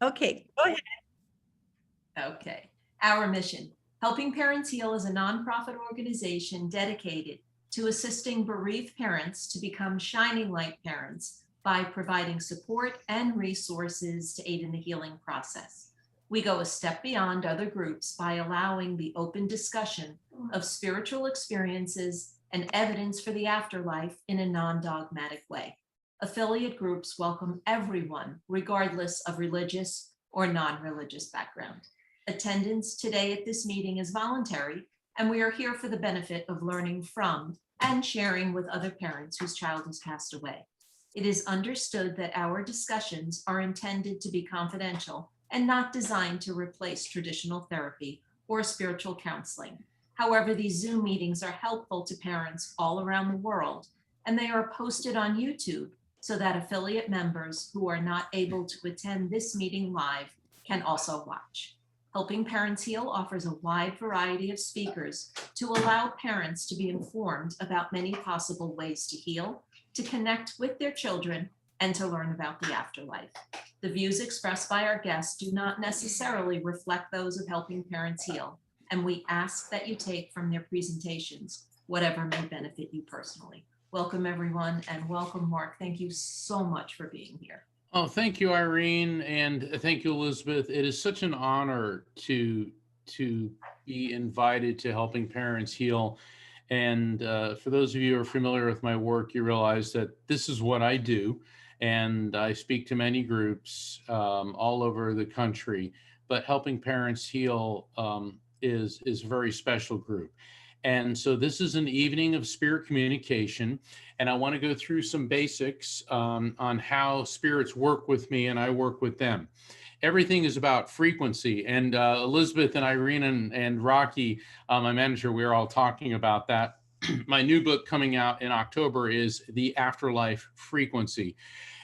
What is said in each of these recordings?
Okay, go ahead. Okay. Our mission: Helping Parents Heal is a nonprofit organization dedicated to assisting bereaved parents to become shining light parents by providing support and resources to aid in the healing process. We go a step beyond other groups by allowing the open discussion of spiritual experiences and evidence for the afterlife in a non dogmatic way. Affiliate groups welcome everyone, regardless of religious or non religious background. Attendance today at this meeting is voluntary, and we are here for the benefit of learning from and sharing with other parents whose child has passed away. It is understood that our discussions are intended to be confidential and not designed to replace traditional therapy or spiritual counseling. However, these Zoom meetings are helpful to parents all around the world, and they are posted on YouTube so that affiliate members who are not able to attend this meeting live can also watch. Helping Parents Heal offers a wide variety of speakers to allow parents to be informed about many possible ways to heal, to connect with their children, and to learn about the afterlife. The views expressed by our guests do not necessarily reflect those of Helping Parents Heal, and we ask that you take from their presentations whatever may benefit you personally. Welcome, everyone, and welcome, Mark. Thank you so much for being here. Oh, thank you, Irene, and thank you, Elizabeth. It is such an honor to be invited to Helping Parents Heal. And for those of you who are familiar with my work, you realize that this is what I do, and I speak to many groups all over the country. But Helping Parents Heal is a very special group. And so this is an evening of spirit communication. And I want to go through some basics on how spirits work with me and I work with them. Everything is about frequency. And Elizabeth and Irene and Rocky, my manager, we are all talking about that. My new book coming out in October is The Afterlife Frequency.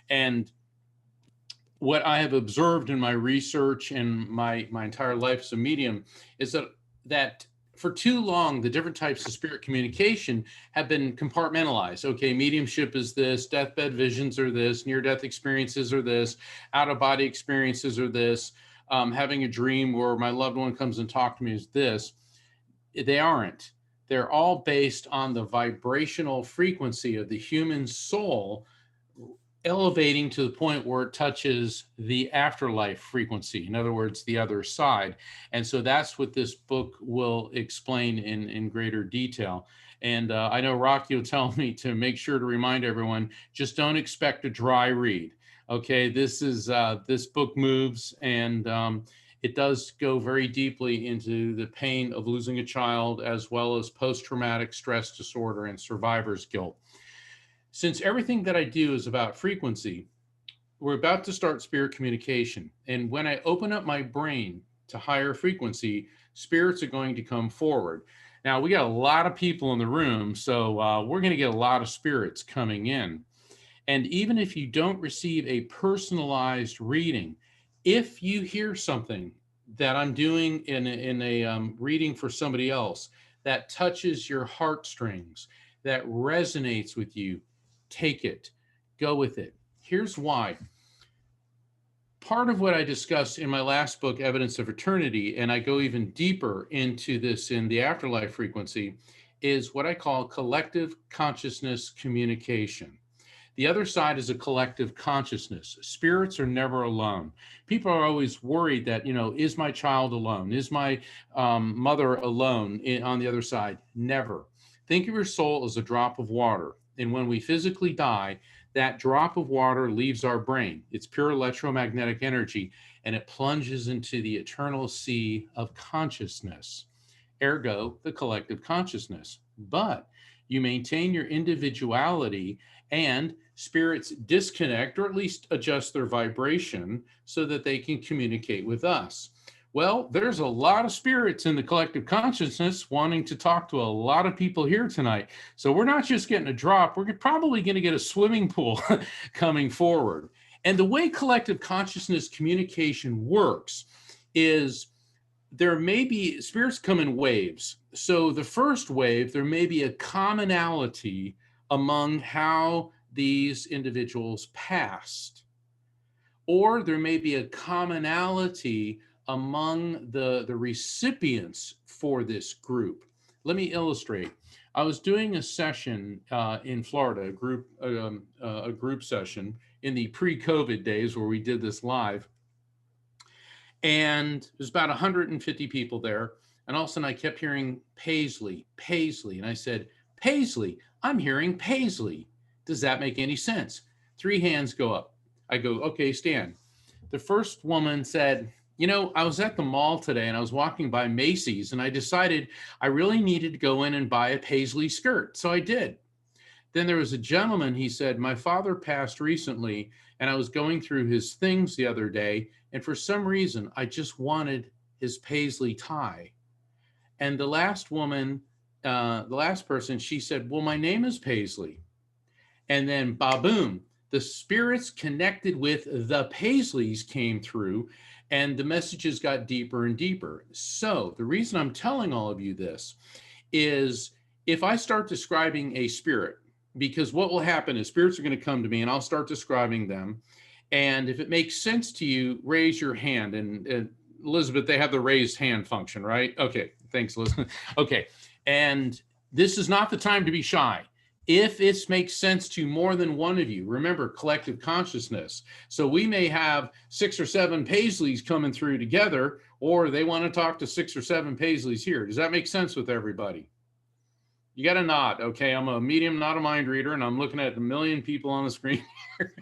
And what I have observed in my research and my entire life as a medium is that for too long, the different types of spirit communication have been compartmentalized. Okay, mediumship is this, deathbed visions are this, near-death experiences are this, out-of-body experiences are this, having a dream where my loved one comes and talks to me is this. They aren't. They're all based on the vibrational frequency of the human soul elevating to the point where it touches the afterlife frequency, in other words, the other side. And so that's what this book will explain in greater detail. And I know Rocky will tell me to make sure to remind everyone, just don't expect a dry read. Okay, this book moves, and it does go very deeply into the pain of losing a child, as well as post-traumatic stress disorder and survivor's guilt. Since everything that I do is about frequency, we're about to start spirit communication. And when I open up my brain to higher frequency, spirits are going to come forward. Now, we got a lot of people in the room, so we're going to get a lot of spirits coming in. And even if you don't receive a personalized reading, if you hear something that I'm doing in a reading for somebody else that touches your heartstrings, that resonates with you, take it, go with it. Here's why. Part of what I discussed in my last book, Evidence of Eternity, and I go even deeper into this in the afterlife frequency, is what I call collective consciousness communication. The other side is a collective consciousness. Spirits are never alone. People are always worried that, is my child alone? Is my mother alone on the other side? Never. Think of your soul as a drop of water. And when we physically die, that drop of water leaves our brain. It's pure electromagnetic energy, and it plunges into the eternal sea of consciousness, ergo, the collective consciousness. But you maintain your individuality, and spirits disconnect or at least adjust their vibration so that they can communicate with us. Well, there's a lot of spirits in the collective consciousness wanting to talk to a lot of people here tonight. So we're not just getting a drop, we're probably going to get a swimming pool coming forward. And the way collective consciousness communication works is there may be spirits come in waves. So the first wave, there may be a commonality among how these individuals passed. or there may be a commonality among the recipients for this group. Let me illustrate. I was doing a session in Florida, a group session in the pre-COVID days where we did this live, and there's about 150 people there. And all of a sudden I kept hearing Paisley, Paisley. And I said, Paisley, I'm hearing Paisley. Does that make any sense? 3 hands go up. I go, okay, stand. The first woman said, you know, I was at the mall today and I was walking by Macy's and I decided I really needed to go in and buy a Paisley skirt. So I did. Then there was a gentleman, he said, my father passed recently and I was going through his things the other day. And for some reason, I just wanted his Paisley tie. And the last woman, the last person, she said, well, my name is Paisley. And then ba-boom, the spirits connected with the Paisleys came through and the messages got deeper and deeper. So the reason I'm telling all of you this is if I start describing a spirit, because what will happen is spirits are going to come to me and I'll start describing them. And if it makes sense to you, raise your hand. And Elizabeth, they have the raised hand function, right? Okay, thanks, Elizabeth. Okay, and this is not the time to be shy. If it makes sense to more than one of you, remember collective consciousness. So we may have 6 or 7 Paisleys coming through together, or they want to talk to 6 or 7 Paisleys here. Does that make sense with everybody? You got to nod. Okay, I'm a medium, not a mind reader, and I'm looking at a million people on the screen here.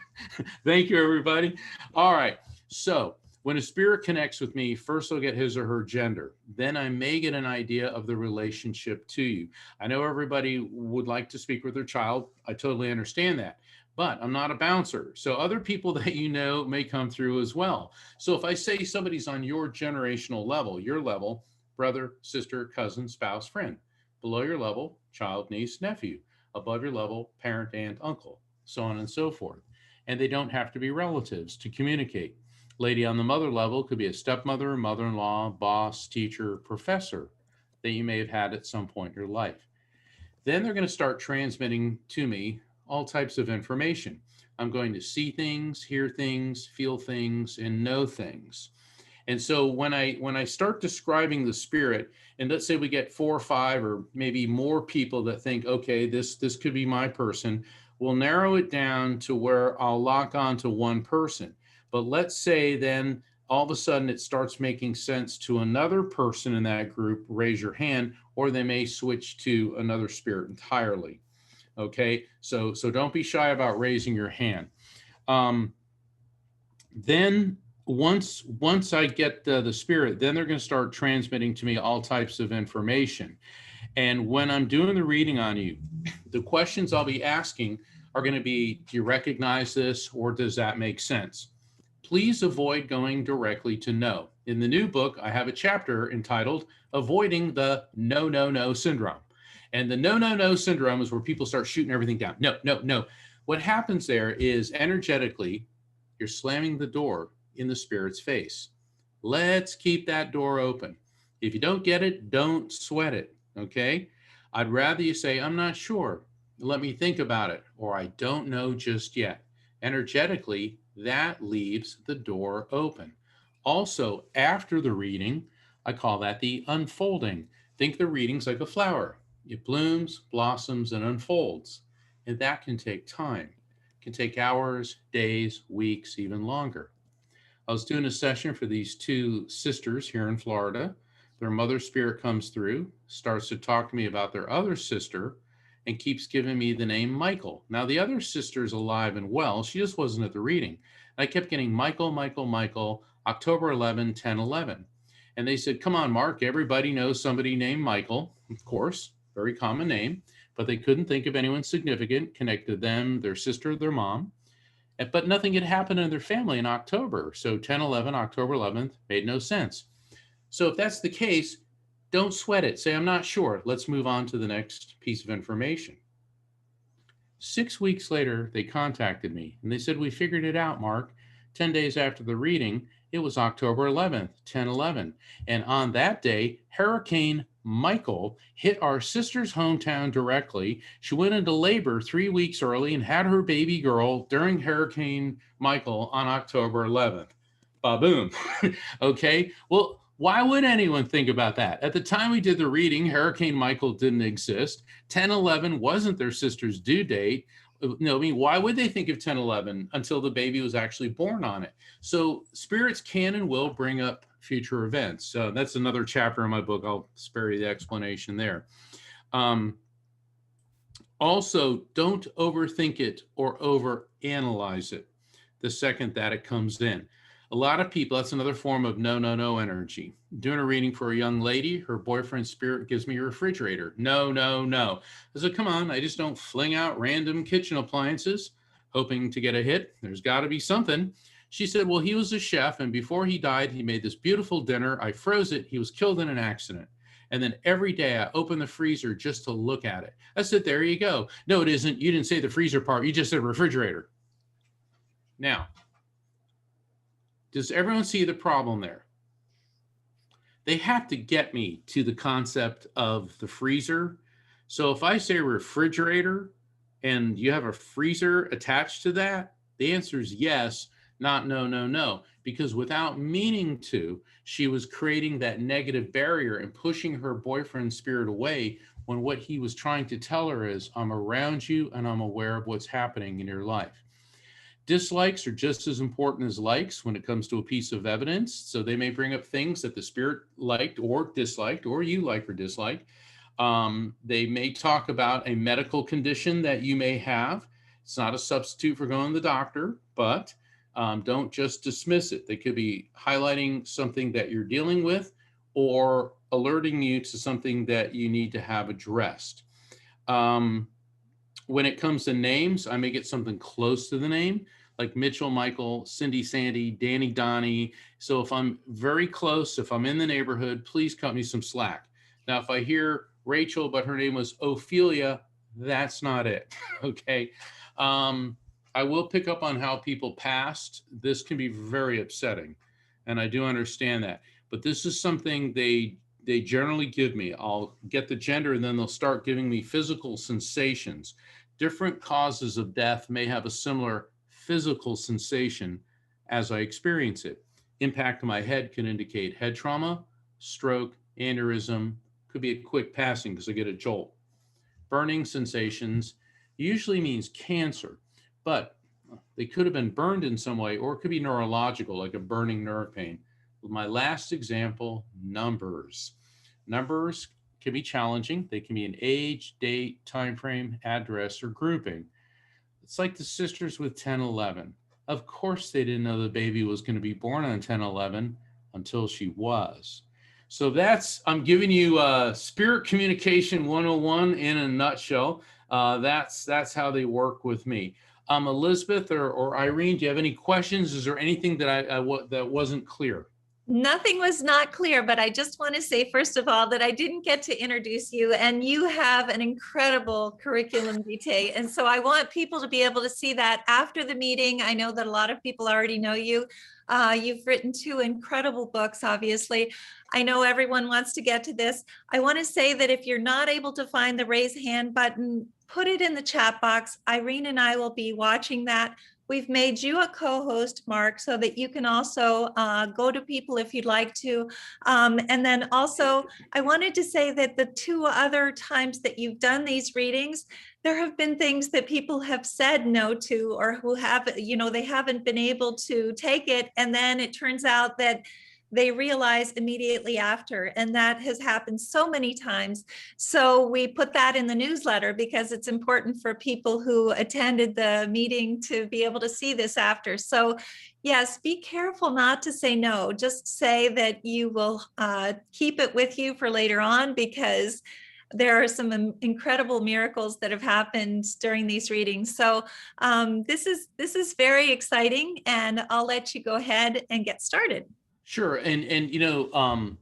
Thank you, everybody. All right, so when a spirit connects with me, first I'll get his or her gender. Then I may get an idea of the relationship to you. I know everybody would like to speak with their child. I totally understand that. But I'm not a bouncer. So other people that you know may come through as well. So if I say somebody's on your generational level, your level, brother, sister, cousin, spouse, friend. Below your level, child, niece, nephew. Above your level, parent, aunt, uncle, so on and so forth. And they don't have to be relatives to communicate. Lady on the mother level could be a stepmother, mother-in-law, boss, teacher, professor that you may have had at some point in your life. Then they're going to start transmitting to me all types of information. I'm going to see things, hear things, feel things, and know things. And so when I start describing the spirit, and let's say we get 4 or 5 or maybe more people that think, okay, this could be my person, we'll narrow it down to where I'll lock on to one person. But let's say then all of a sudden it starts making sense to another person in that group, raise your hand, or they may switch to another spirit entirely. Okay, so don't be shy about raising your hand. Then once I get the spirit, then they're going to start transmitting to me all types of information. And when I'm doing the reading on you, the questions I'll be asking are going to be, do you recognize this, or does that make sense? Please avoid going directly to no. In the new book, I have a chapter entitled Avoiding the No, No, No Syndrome. And the no, no, no syndrome is where people start shooting everything down. No, no, no. What happens there is energetically, you're slamming the door in the spirit's face. Let's keep that door open. If you don't get it, don't sweat it, okay? I'd rather you say, I'm not sure. Let me think about it, or I don't know just yet. Energetically, that leaves the door open. Also, after the reading, I call that the unfolding. Think the reading's like a flower. It blooms, blossoms, and unfolds. And that can take time. It can take hours, days, weeks, even longer. I was doing a session for these 2 sisters here in Florida. Their mother spirit comes through, starts to talk to me about their other sister, and keeps giving me the name Michael. Now, the other sister's alive and well. She just wasn't at the reading. And I kept getting Michael, Michael, Michael, October 11, 10, 11. And they said, come on, Mark, everybody knows somebody named Michael. Of course, very common name, but they couldn't think of anyone significant connected to them, their sister, their mom. But nothing had happened in their family in October. So 10, 11, October 11th made no sense. So if that's the case, don't sweat it. Say, I'm not sure. Let's move on to the next piece of information. 6 weeks later, they contacted me and they said, we figured it out, Mark. 10 days after the reading, it was October 11th, 10/11. And on that day, Hurricane Michael hit our sister's hometown directly. She went into labor 3 weeks early and had her baby girl during Hurricane Michael on October 11th. Ba-boom. Okay. Well, why would anyone think about that? At the time we did the reading, Hurricane Michael didn't exist. 10/11 wasn't their sister's due date. No, I mean, why would they think of 10/11 until the baby was actually born on it? So spirits can and will bring up future events. So that's another chapter in my book. I'll spare you the explanation there. Also, don't overthink it or overanalyze it the second that it comes in. A lot of people, that's another form of no, no, no energy. Doing a reading for a young lady, her boyfriend's spirit gives me a refrigerator. No, no, no. I said, come on, I just don't fling out random kitchen appliances hoping to get a hit. There's got to be something. She said, well, he was a chef, and before he died, he made this beautiful dinner. I froze it. He was killed in an accident. And then every day I open the freezer just to look at it. I said, there you go. No, it isn't. You didn't say the freezer part. You just said refrigerator. Now, does everyone see the problem there? They have to get me to the concept of the freezer. So if I say refrigerator and you have a freezer attached to that, the answer is yes, not no, no, no. Because without meaning to, she was creating that negative barrier and pushing her boyfriend's spirit away when what he was trying to tell her is, I'm around you and I'm aware of what's happening in your life. Dislikes are just as important as likes when it comes to a piece of evidence. So they may bring up things that the spirit liked or disliked, or you like or dislike. They may talk about a medical condition that you may have. It's not a substitute for going to the doctor, but don't just dismiss it. They could be highlighting something that you're dealing with or alerting you to something that you need to have addressed. When it comes to names, I may get something close to the name, like Mitchell, Michael, Cindy, Sandy, Danny, Donnie. So if I'm very close, if I'm in the neighborhood, please cut me some slack. Now, if I hear Rachel, but her name was Ophelia, that's not it. Okay. I will pick up on how people passed. This can be very upsetting, and I do understand that. But this is something they generally give me. I'll get the gender, and then they'll start giving me physical sensations. Different causes of death may have a similar physical sensation as I experience it. Impact to my head can indicate head trauma, stroke, aneurysm, could be a quick passing because I get a jolt. Burning sensations usually means cancer, but they could have been burned in some way, or it could be neurological, like a burning nerve pain. My last example, numbers. Numbers can be challenging. They can be an age, date, time frame, address, or grouping. It's like the sisters with 10/11. Of course, they didn't know the baby was going to be born on 10/11 until she was. So I'm giving you Spirit Communication 101 in a nutshell. That's how they work with me. Elizabeth or Irene, do you have any questions? Is there anything that that wasn't clear? Nothing was not clear, but I just want to say, first of all, that I didn't get to introduce you, and you have an incredible curriculum vitae. And so I want people to be able to see that after the meeting. I know that a lot of people already know you. You've written 2 incredible books, obviously. I know everyone wants to get to this. I want to say that if you're not able to find the raise hand button, put it in the chat box. Irene and I will be watching that. We've made you a co-host, Mark, so that you can also go to people if you'd like to. And then also, I wanted to say that the 2 other times that you've done these readings, there have been things that people have said no to, or who have, they haven't been able to take it. And then it turns out that they realize immediately after, and that has happened so many times. So we put that in the newsletter because it's important for people who attended the meeting to be able to see this after. So yes, be careful not to say no. Just say that you will keep it with you for later on, because there are some incredible miracles that have happened during these readings. So this is very exciting, and I'll let you go ahead and get started. Sure. And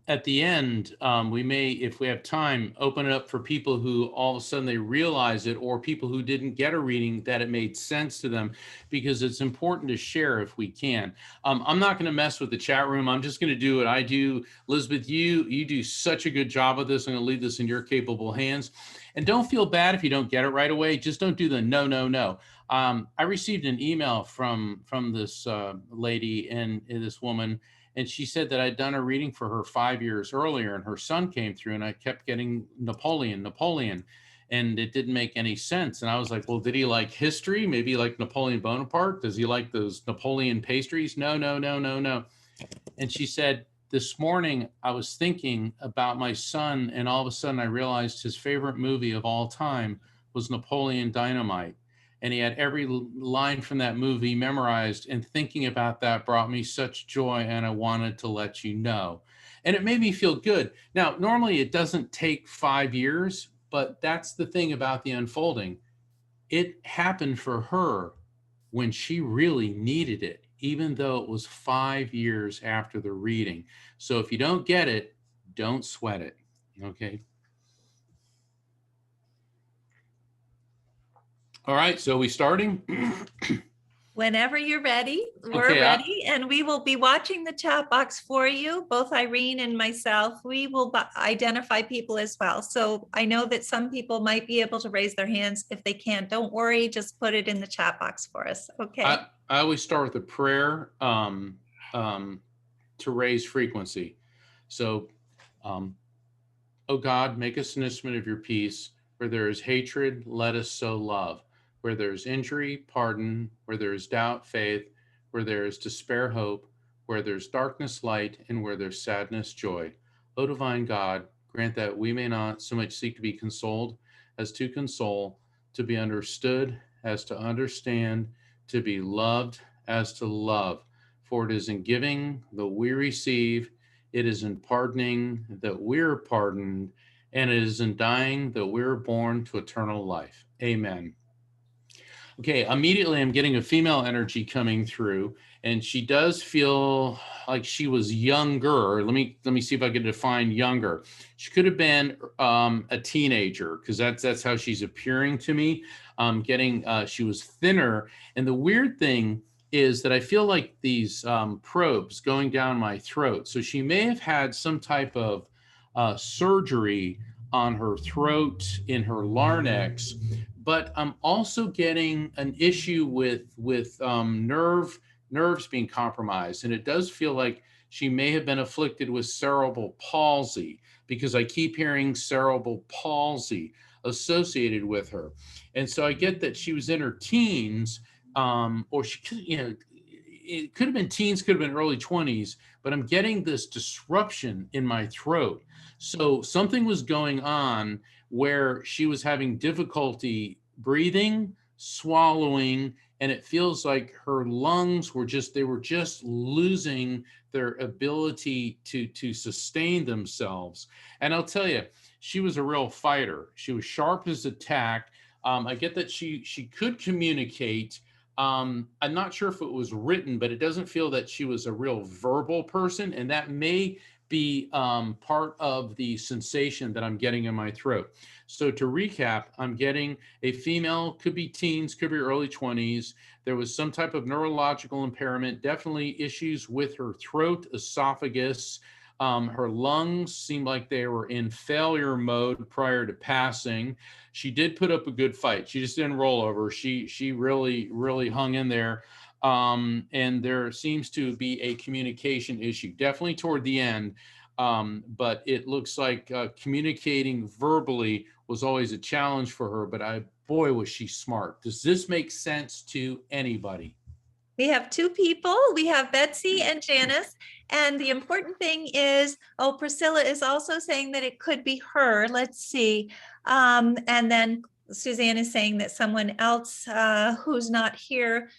at the end, we may, if we have time, open it up for people who all of a sudden they realize it, or people who didn't get a reading that it made sense to them, because it's important to share if we can. I'm not going to mess with the chat room. I'm just going to do what I do. Elizabeth, you do such a good job of this. I'm going to leave this in your capable hands. And don't feel bad if you don't get it right away. Just don't do the no, no, no. I received an email from this lady and this woman, and she said that I'd done a reading for her 5 years earlier, and her son came through, and I kept getting Napoleon, and it didn't make any sense. And I was like, well, did he like history? Maybe like Napoleon Bonaparte? Does he like those Napoleon pastries? No, no, no, no, no. And she said, this morning I was thinking about my son, and all of a sudden I realized his favorite movie of all time was Napoleon Dynamite. And he had every line from that movie memorized, and thinking about that brought me such joy, and I wanted to let you know. And it made me feel good. Now, normally it doesn't take 5 years, but that's the thing about the unfolding. It happened for her when she really needed it, even though it was 5 years after the reading. So if you don't get it, don't sweat it. Okay. All right, so we starting? Whenever you're ready, we're Okay, ready, and we will be watching the chat box for you, both Irene and myself. We will identify people as well. So I know that some people might be able to raise their hands. If they can't, don't worry, just put it in the chat box for us. Okay. I always start with a prayer to raise frequency. So, oh God, make us an instrument of your peace. Where there is hatred, let us sow love. Where there is injury, pardon. Where there is doubt, faith. Where there is despair, hope. Where there's darkness, light. And where there's sadness, joy. O divine God, grant that we may not so much seek to be consoled as to console, to be understood as to understand, to be loved as to love. For it is in giving that we receive, it is in pardoning that we're pardoned, and it is in dying that we're born to eternal life. Amen. Okay, immediately I'm getting a female energy coming through, and she does feel like she was younger. Let me see if I can define younger. She could have been a teenager, because that's how she's appearing to me. She was thinner, and the weird thing is that I feel like these probes going down my throat. So she may have had some type of surgery on her throat, in her larynx, but I'm also getting an issue with nerves being compromised. And it does feel like she may have been afflicted with cerebral palsy, because I keep hearing cerebral palsy associated with her. And so I get that she was in her teens, or she could, it could have been teens, could have been early 20s, but I'm getting this disruption in my throat. So something was going on where she was having difficulty breathing, swallowing, and it feels like her lungs were just losing their ability to sustain themselves. And I'll tell you, she was a real fighter. She was sharp as a tack. I get that she could communicate. I'm not sure if it was written, but it doesn't feel that she was a real verbal person, and that may be part of the sensation that I'm getting in my throat. So to recap, I'm getting a female, could be teens, could be early 20s. There was some type of neurological impairment, definitely issues with her throat, esophagus. Her lungs seemed like they were in failure mode prior to passing. She did put up a good fight. She just didn't roll over. She really hung in there. And there seems to be a communication issue, definitely toward the end. But it looks like communicating verbally was always a challenge for her, but boy, was she smart. Does this make sense to anybody? We have two people. We have Betsy and Janice. And the important thing is, Priscilla is also saying that it could be her. Let's see. And then Suzanne is saying that someone else who's not here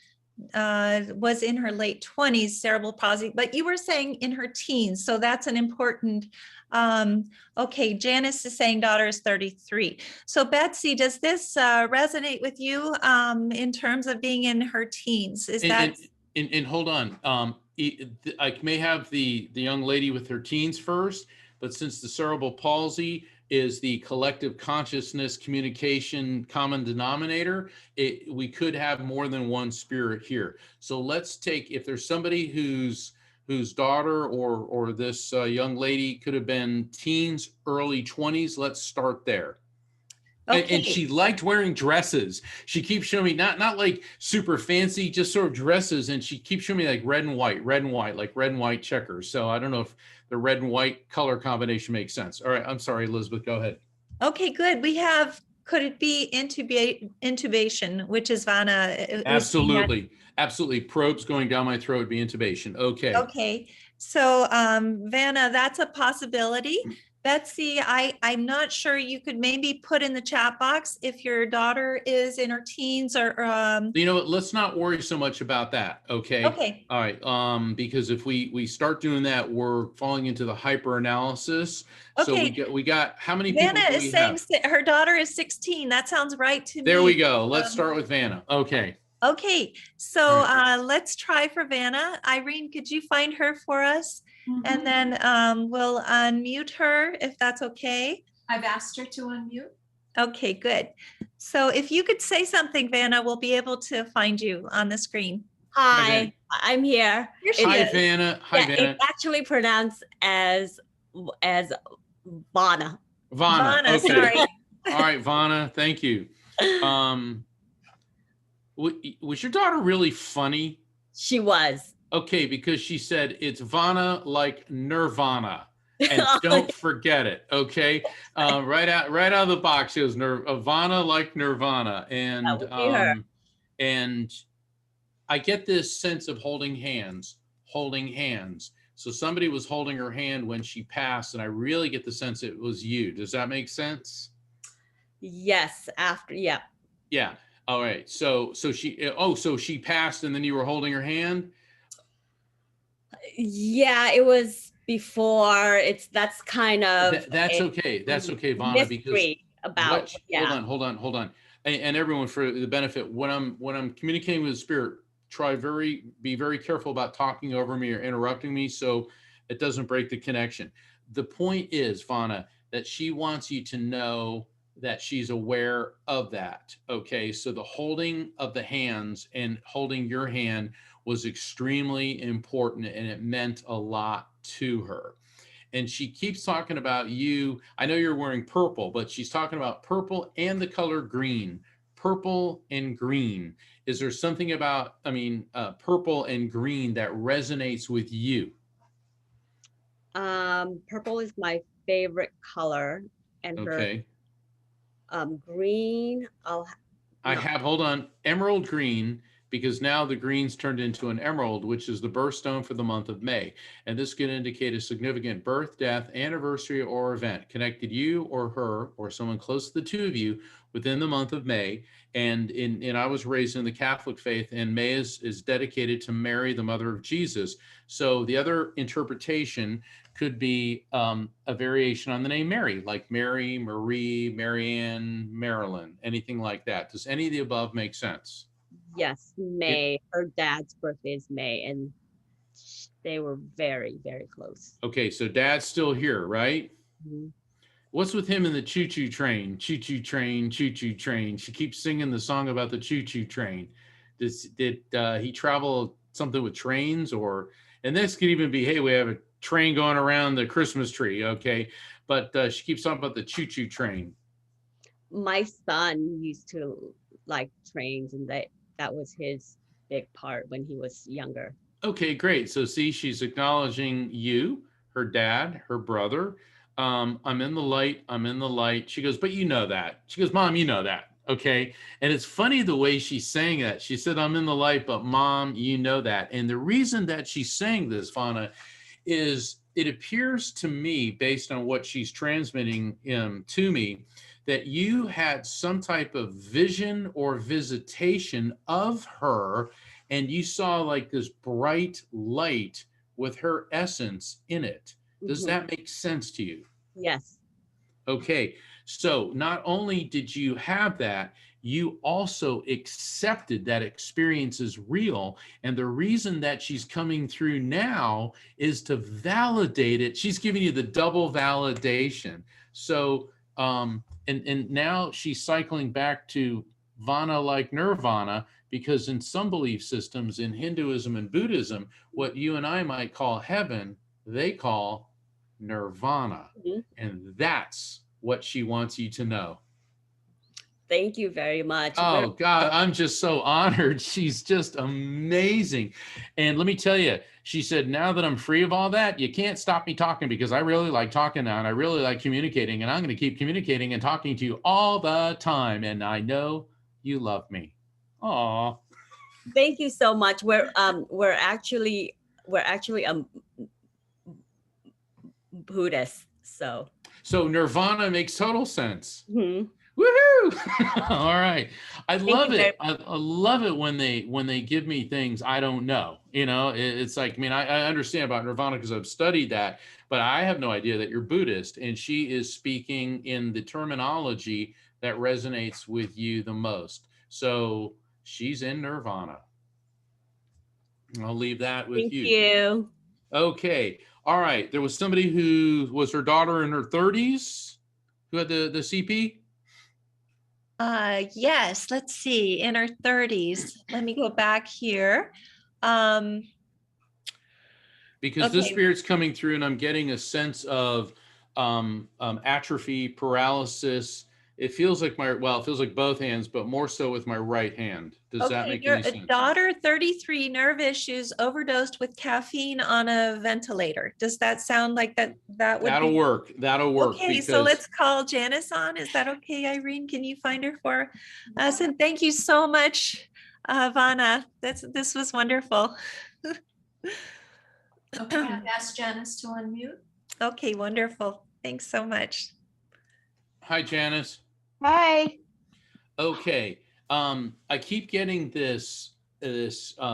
was in her late 20s, cerebral palsy, but you were saying in her teens. So that's an important, okay, Janice is saying daughter is 33. So Betsy, does this resonate with you in terms of being in her teens? Is that? And hold on. I may have the young lady with her teens first, but since the cerebral palsy is the collective consciousness communication common denominator, we could have more than one spirit here. So let's take, if there's somebody whose daughter or this young lady could have been teens, early 20s, let's start there. Okay. And she liked wearing dresses. She keeps showing me not like super fancy, just sort of dresses. And she keeps showing me like red and white, like red and white checkers. So I don't know if the red and white color combination makes sense. All right. I'm sorry, Elizabeth, go ahead. Okay, good. We have, could it be intubation, which is Vanna? Absolutely. Absolutely. Probes going down my throat would be intubation. Okay. Okay. So Vanna, that's a possibility. Betsy, I'm not sure, you could maybe put in the chat box if your daughter is in her teens or You know what? Let's not worry so much about that. Okay. Okay. All right. Because if we start doing that, we're falling into the hyper analysis. So Okay. we got how many people Vanna do is we saying have? her daughter is 16. That sounds right to me. There we go. Let's start with Vanna. Okay. Okay, so let's try for Vanna. Irene, could you find her for us? And then we'll unmute her if that's okay. I've asked her to unmute. Okay, good. So if you could say something, Vanna, we'll be able to find you on the screen. Hi, I'm here. Here she Hi, is. Vanna. Hi, Yeah, Vanna. it's actually pronounced as Vanna. Vanna. Vanna, Okay. sorry. All right, Vanna. Thank you. Was your daughter really funny? She was. Okay, because she said it's Vanna like Nirvana, and don't forget it. Okay, right out of the box, it was Vanna like Nirvana, and I get this sense of holding hands. So somebody was holding her hand when she passed, and I really get the sense it was you. Does that make sense? Yes. After, yeah. Yeah. All right. So she passed, and then you were holding her hand. Yeah, it was before. That's kind of that's okay. That's okay, Vanna, because about hold on. And everyone, for the benefit, when I'm communicating with the spirit, be very careful about talking over me or interrupting me so it doesn't break the connection. The point is, Vanna, that she wants you to know that she's aware of that. Okay. So the holding of the hands and holding your hand was extremely important, and it meant a lot to her. And she keeps talking about you. I know you're wearing purple, but she's talking about purple and the color green. Purple and green. Is there something about, purple and green that resonates with you? Purple is my favorite color, and okay. Green. Hold on, emerald green, because now the green's turned into an emerald, which is the birthstone for the month of May. And this could indicate a significant birth, death, anniversary, or event connected you or her or someone close to the two of you within the month of May. And I was raised in the Catholic faith, and May is dedicated to Mary, the mother of Jesus. So the other interpretation could be a variation on the name Mary, like Mary, Marie, Marianne, Marilyn, anything like that. Does any of the above make sense? Yes, May. Her dad's birthday is May, and they were very, very close. Okay, so dad's still here, right? Mm-hmm. What's with him in the choo-choo train? Choo-choo train, choo-choo train. She keeps singing the song about the choo-choo train. Did he travel something with trains, or? And this could even be, hey, we have a train going around the Christmas tree, okay? But she keeps talking about the choo-choo train. My son used to like trains, and that was his big part when he was younger. Okay, great. So see, she's acknowledging you, her dad, her brother. I'm in the light. She goes, but you know that. She goes, Mom, you know that. Okay. And it's funny the way she's saying that. She said, I'm in the light, but Mom, you know that. And the reason that she's saying this, Vanna, is it appears to me, based on what she's transmitting to me, that you had some type of vision or visitation of her, and you saw like this bright light with her essence in it. Does that make sense to you? Yes. Okay. So not only did you have that, you also accepted that experience is real. And the reason that she's coming through now is to validate it. She's giving you the double validation. So, and now she's cycling back to Vana like nirvana, because in some belief systems in Hinduism and Buddhism, what you and I might call heaven, they call nirvana. Mhm. And that's what she wants you to know. Thank you very much. Oh God, I'm just so honored. She's just amazing. And let me tell you, she said, now that I'm free of all that, you can't stop me talking, because I really like talking now and I really like communicating, and I'm going to keep communicating and talking to you all the time. And I know you love me. Aw. Thank you so much. We're actually Buddhist, so. So nirvana makes total sense. Mhm. Woohoo! All right. I love you very it. I love it when they give me things I don't know. You know, it's like, I mean, I understand about nirvana because I've studied that, but I have no idea that you're Buddhist. And she is speaking in the terminology that resonates with you the most. So she's in nirvana. I'll leave that with Thank you. you. Okay. All right. There was somebody who was her daughter in her 30s who had the CP. Yes, let's see, in her 30s. Let me go back here. Um, Because this Okay. spirit's coming through and I'm getting a sense of atrophy, paralysis. It feels like it feels like both hands, but more so with my right hand. Does that make any sense? Daughter, 33, nerve issues, overdosed with caffeine on a ventilator. Does that sound like that would That'll be? work. That'll work. Okay, because so let's call Janice on. Is that okay, Irene? Can you find her for us? And thank you so much, Vana. This was wonderful. Okay, I've asked Janice to unmute. Okay, wonderful. Thanks so much. Hi, Janice. Hi. Okay. I keep getting this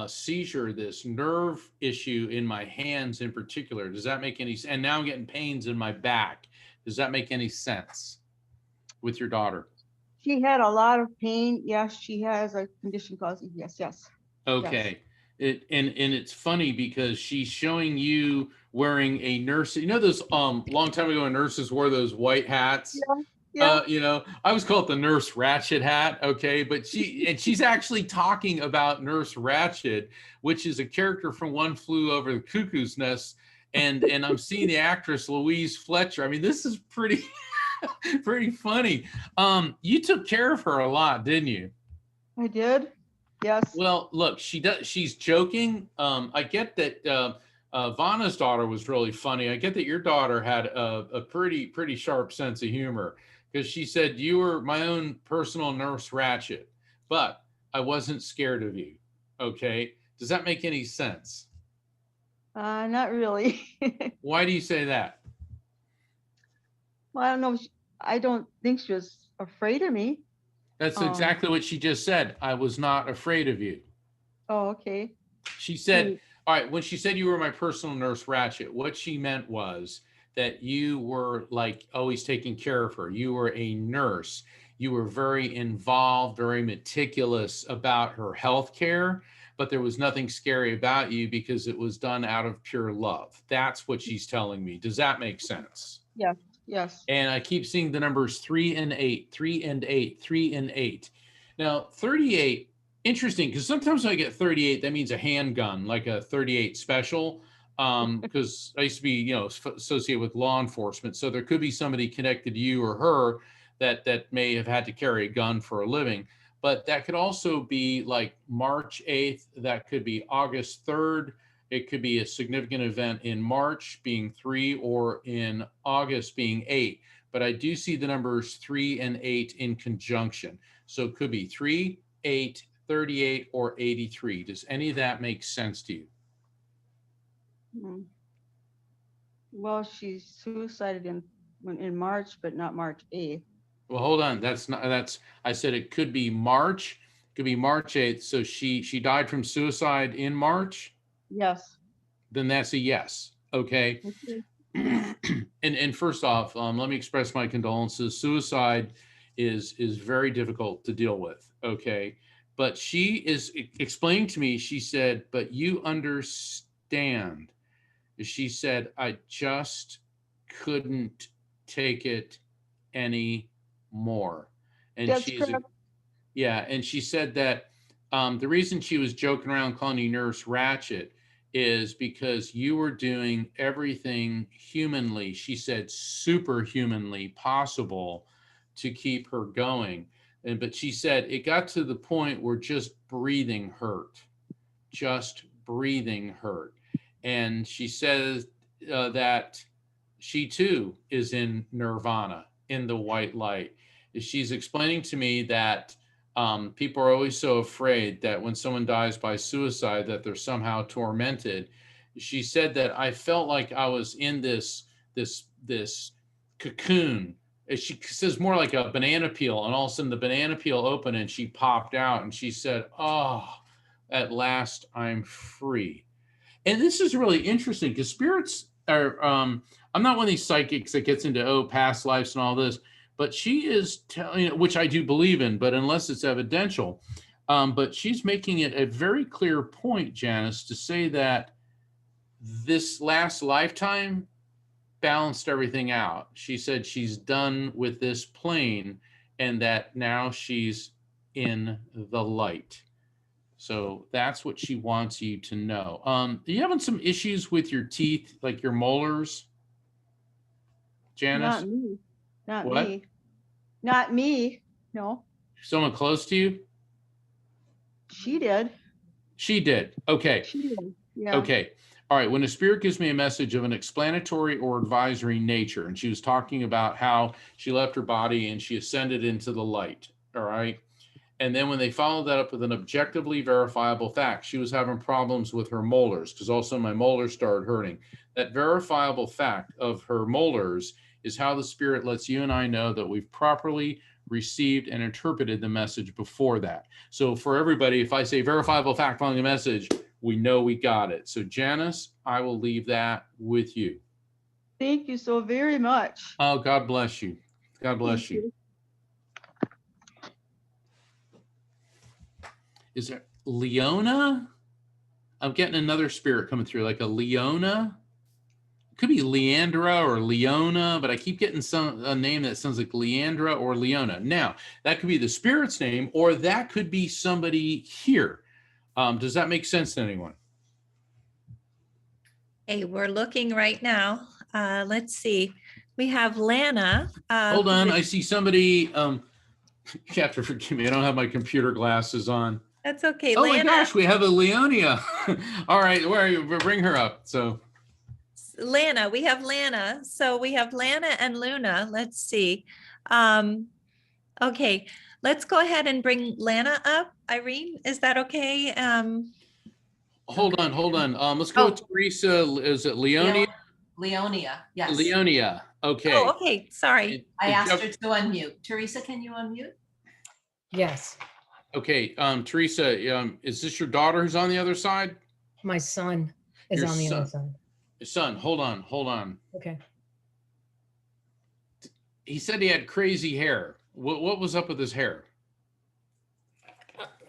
seizure, this nerve issue in my hands in particular. Does that make any sense? And now I'm getting pains in my back. Does that make any sense with your daughter? She had a lot of pain. Yes, she has a condition called yes. Okay. And it's funny because she's showing you wearing a nurse. You know those long time ago nurses wore those white hats. Yeah. You know, I always call it the Nurse Ratched hat. Okay, but she's actually talking about Nurse Ratched, which is a character from One Flew Over the Cuckoo's Nest, and I'm seeing the actress Louise Fletcher. I mean, this is pretty pretty funny. You took care of her a lot, didn't you? I did. Yes. Well, look, she's joking. I get that Vana's daughter was really funny. I get that your daughter had a pretty sharp sense of humor, because she said you were my own personal Nurse Ratched, but I wasn't scared of you. Okay. Does that make any sense? Not really. Why do you say that? Well, I don't know. I don't think she was afraid of me. That's exactly what she just said. I was not afraid of you. Oh, okay. She said, all right, when she said you were my personal Nurse Ratched, what she meant was that you were like always taking care of her. You were a nurse. You were very involved, very meticulous about her health care, but there was nothing scary about you because it was done out of pure love. That's what she's telling me. Does that make sense? Yeah. Yes. And I keep seeing the numbers 3 and 8, 3 and 8, 3 and 8. Now, 38, interesting, because sometimes when I get 38, that means a handgun, like a 38 special, because I used to be, associated with law enforcement. So there could be somebody connected to you or her that may have had to carry a gun for a living. But that could also be like March 8th. That could be August 3rd. It could be a significant event in March being 3 or in August being 8. But I do see the numbers 3 and 8 in conjunction. So it could be 3, 8, 38, or 83. Does any of that make sense to you? Well, she suicided in March, but not March 8th. Well, hold on. I said it could be March. It could be March 8th. So she died from suicide in March? Yes. Then that's a yes. Okay. And first off, let me express my condolences. Suicide is very difficult to deal with. Okay. But she is explaining to me, she said, but you understand. She said, I just couldn't take it anymore. And That's she's, correct. yeah. And she said that the reason she was joking around calling you Nurse Ratchet is because you were doing everything humanly, she said superhumanly possible to keep her going. And but she said it got to the point where just breathing hurt, just breathing hurt. And she says that she too is in nirvana, in the white light. She's explaining to me that people are always so afraid that when someone dies by suicide, that they're somehow tormented. She said that I felt like I was in this cocoon. She says more like a banana peel, and all of a sudden the banana peel opened and she popped out, and she said, "Oh, at last I'm free." And this is really interesting because spirits are. I'm not one of these psychics that gets into past lives and all this, but she is telling, which I do believe in, but unless it's evidential. But she's making it a very clear point, Janice, to say that this last lifetime balanced everything out. She said she's done with this plane and that now she's in the light. So that's what she wants you to know. Are you having some issues with your teeth, like your molars, Janice? Not me. Not What? me. Not me. No, Someone close to you? she did. She did. Okay. She did. Yeah. Okay. All right. When a spirit gives me a message of an explanatory or advisory nature, and she was talking about how she left her body and she ascended into the light. All right. And then when they followed that up with an objectively verifiable fact, she was having problems with her molars because also my molars started hurting. That verifiable fact of her molars is how the spirit lets you and I know that we've properly received and interpreted the message before that. So for everybody, if I say verifiable fact following the message, we know we got it. So Janice, I will leave that with you. Thank you so very much. Oh, God bless you. God bless you. Is there Leona? I'm getting another spirit coming through, like a Leona. It could be Leandra or Leona, but I keep getting a name that sounds like Leandra or Leona. Now, that could be the spirit's name, or that could be somebody here. Does that make sense to anyone? Hey, we're looking right now. Let's see. We have Lana. Hold on, I see somebody. You have to forgive me. I don't have my computer glasses on. That's okay. Oh Lana, my gosh, we have a Leonia. All right, where are you? Bring her up. So Lana, we have Lana. So we have Lana and Luna. Let's see. Okay, let's go ahead and bring Lana up. Irene, is that okay? hold on. Let's go with Teresa. Is it Leonia? Leonia, yes. Leonia. Okay. Oh, okay. Sorry. I asked her to unmute. Teresa, can you unmute? Yes, Okay. Teresa, is this your daughter who's on the other side? my son is Your on the other son. side. Son, hold on. Okay. He said he had crazy hair. What was up with his hair?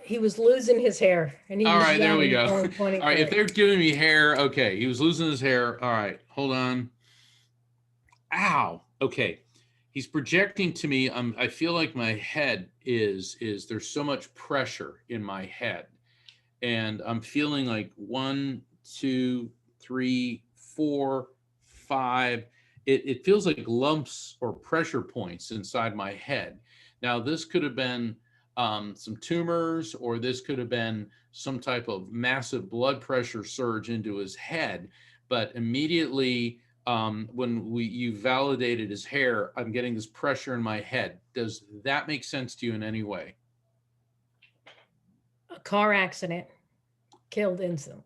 He was losing his hair and he All was right, there we yelling, go. going, pointing All right, for if it. they're giving me hair, okay. He was losing his hair. All right, hold on. Ow. Okay. He's projecting to me. I feel like my head is there's so much pressure in my head. And I'm feeling like 1, 2, 3, 4, 5. It feels like lumps or pressure points inside my head. Now, this could have been some tumors, or this could have been some type of massive blood pressure surge into his head. But immediately when you validated his hair, I'm getting this pressure in my head. Does that make sense to you in any way? A car accident, killed instantly.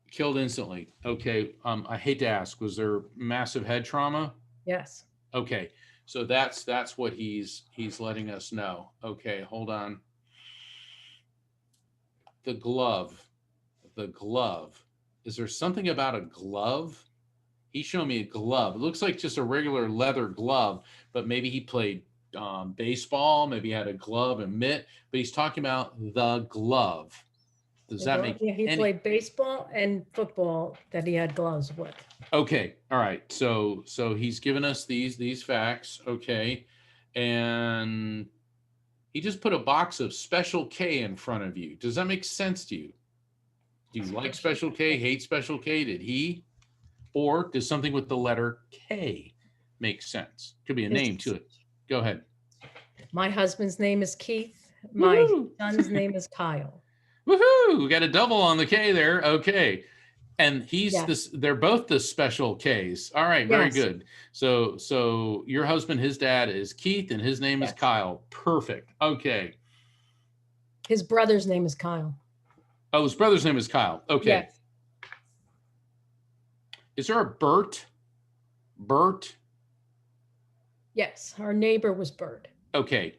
Killed instantly. Okay. I hate to ask, was there massive head trauma? Yes. Okay. So that's what he's letting us know. Okay, hold on. The glove. Is there something about a glove? He showed me a glove. It looks like just a regular leather glove, but maybe he played baseball, maybe he had a glove and mitt, but he's talking about the glove. Does that make Yeah, he any? played baseball and football that he had gloves with. Okay, all right. So he's given us these facts, okay, and he just put a box of Special K in front of you. Does that make sense to you? Do you like Special K? Hate Special K? Did he? Or does something with the letter K make sense? Could be a name to it. Go ahead. My husband's name is Keith. My Woohoo! son's name is Kyle. Woohoo! We got a double on the K there. Okay. And he's Yes. this, they're both the Special Ks. All right, very Yes. good. So your husband, his dad is Keith and his name is Yes. Kyle. Perfect. Okay. His brother's name is Kyle. Oh, his brother's name is Kyle. Okay. Yes. Is there a Bert? Bert? Yes. Our neighbor was Bert. Okay.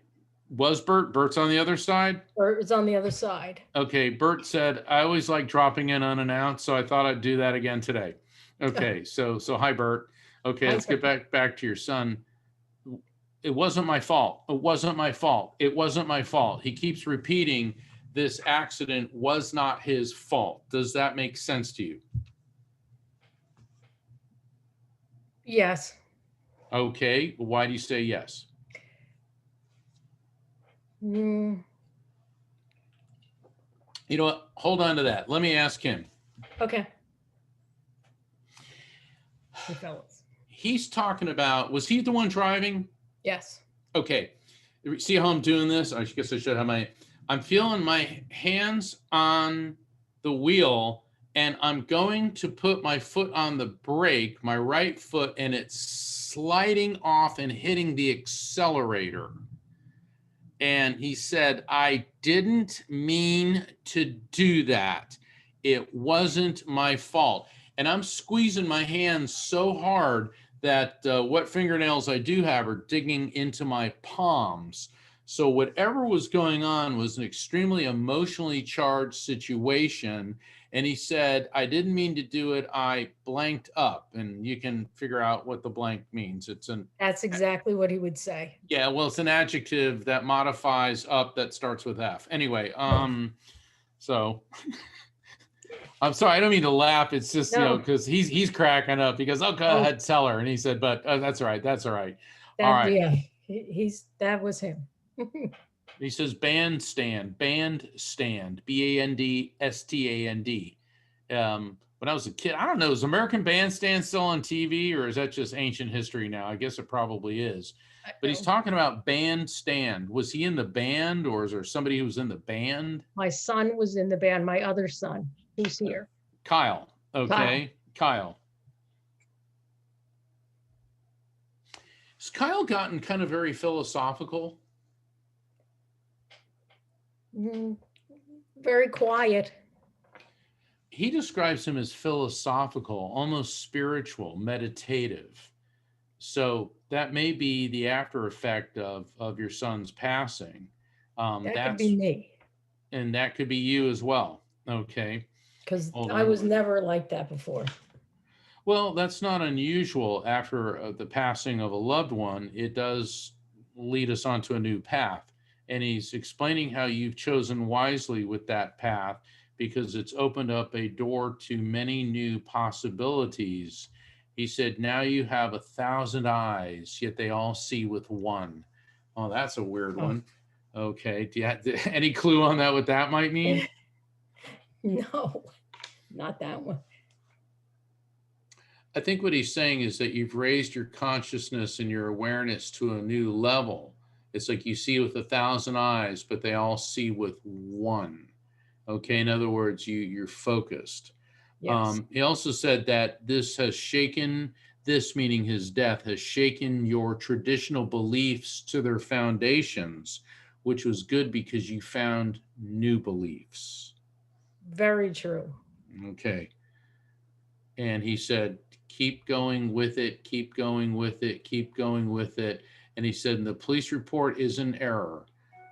Was Bert? Bert's on the other side? Bert is on the other side. Okay. Bert said, I always like dropping in unannounced, so I thought I'd do that again today. Okay. So hi, Bert. Okay, Hi, let's get back to your son. It wasn't my fault. It wasn't my fault. It wasn't my fault. He keeps repeating this accident was not his fault. Does that make sense to you? Yes. Okay. Why do you say yes? Mm, You know what? Hold on to that. Let me ask him. okay. Hey, fellas. He's talking about, was he the one driving? Yes. Okay. See how I'm doing this? I guess I should have I'm feeling my hands on the wheel and I'm going to put my foot on the brake, my right foot, and it's sliding off and hitting the accelerator. And he said, I didn't mean to do that. It wasn't my fault. And I'm squeezing my hands so hard that what fingernails I do have are digging into my palms. So whatever was going on was an extremely emotionally charged situation. And he said, I didn't mean to do it. I blanked up. And you can figure out what the blank means. That's exactly what he would say. Yeah, well, it's an adjective that modifies up that starts with F. Anyway, so I'm sorry, I don't mean to laugh. It's just, No. because he's cracking up. He goes, oh, go ahead, tell her. And he said, but that's all right. That's all right. All right. Yeah, that was him. He says bandstand, BANDSTAND. When I was a kid, I don't know, is American Bandstand still on TV or is that just ancient history now? I guess it probably is. But he's talking about bandstand. Was he in the band or is there somebody who was in the band? My son was in the band, my other son, who's here. Kyle. Okay. Kyle. Has Kyle gotten kind of very philosophical? Very quiet. He describes him as philosophical, almost spiritual, meditative. So that may be the after effect of your son's passing. That could be me. And that could be you as well. Okay. Because Hold I on. was never like that before. Well, that's not unusual after the passing of a loved one. It does lead us onto a new path. And he's explaining how you've chosen wisely with that path because it's opened up a door to many new possibilities. He said, now you have 1,000 eyes, yet they all see with one. Oh, that's a weird one. Okay. Do you have any clue on that, what that might mean? No, not that one. I think what he's saying is that you've raised your consciousness and your awareness to a new level. It's like you see with 1,000 eyes, but they all see with one. Okay. In other words, you're focused. Yes. He also said that this has shaken, this meaning his death, has shaken your traditional beliefs to their foundations, which was good because you found new beliefs. Very true. Okay. And he said, keep going with it, keep going with it, keep going with it. And he said, the police report is an error.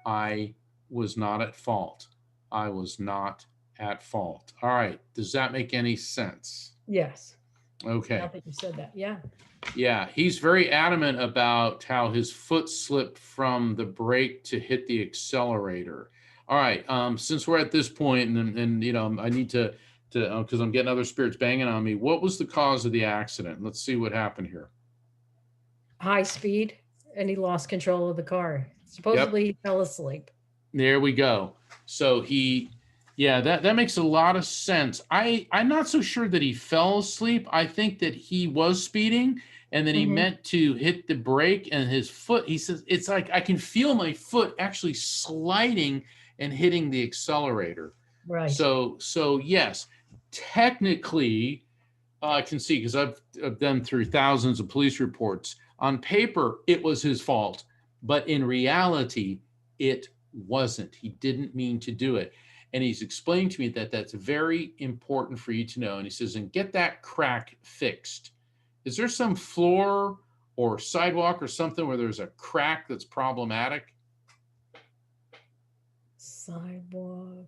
I was not at fault. I was not at fault. All right. Does that make any sense? Yes. Okay. Now that you said that, yeah. Yeah, he's very adamant about how his foot slipped from the brake to hit the accelerator. All right, since we're at this point, and you know, I need to because I'm getting other spirits banging on me. What was the cause of the accident? Let's see what happened here. High speed, and he lost control of the car. Yep, Supposedly he fell asleep. there we go. So yeah, that makes a lot of sense. I'm not so sure that he fell asleep. I think that he was speeding and then he Mhm. meant to hit the brake and his foot, he says, it's like I can feel my foot actually sliding and hitting the accelerator. Right. So yes, technically, I can see because I've been through thousands of police reports. On paper, it was his fault, but in reality, it wasn't. He didn't mean to do it. And he's explained to me that that's very important for you to know. And he says, and get that crack fixed. Is there some floor or sidewalk or something where there's a crack that's problematic? Sidewalk.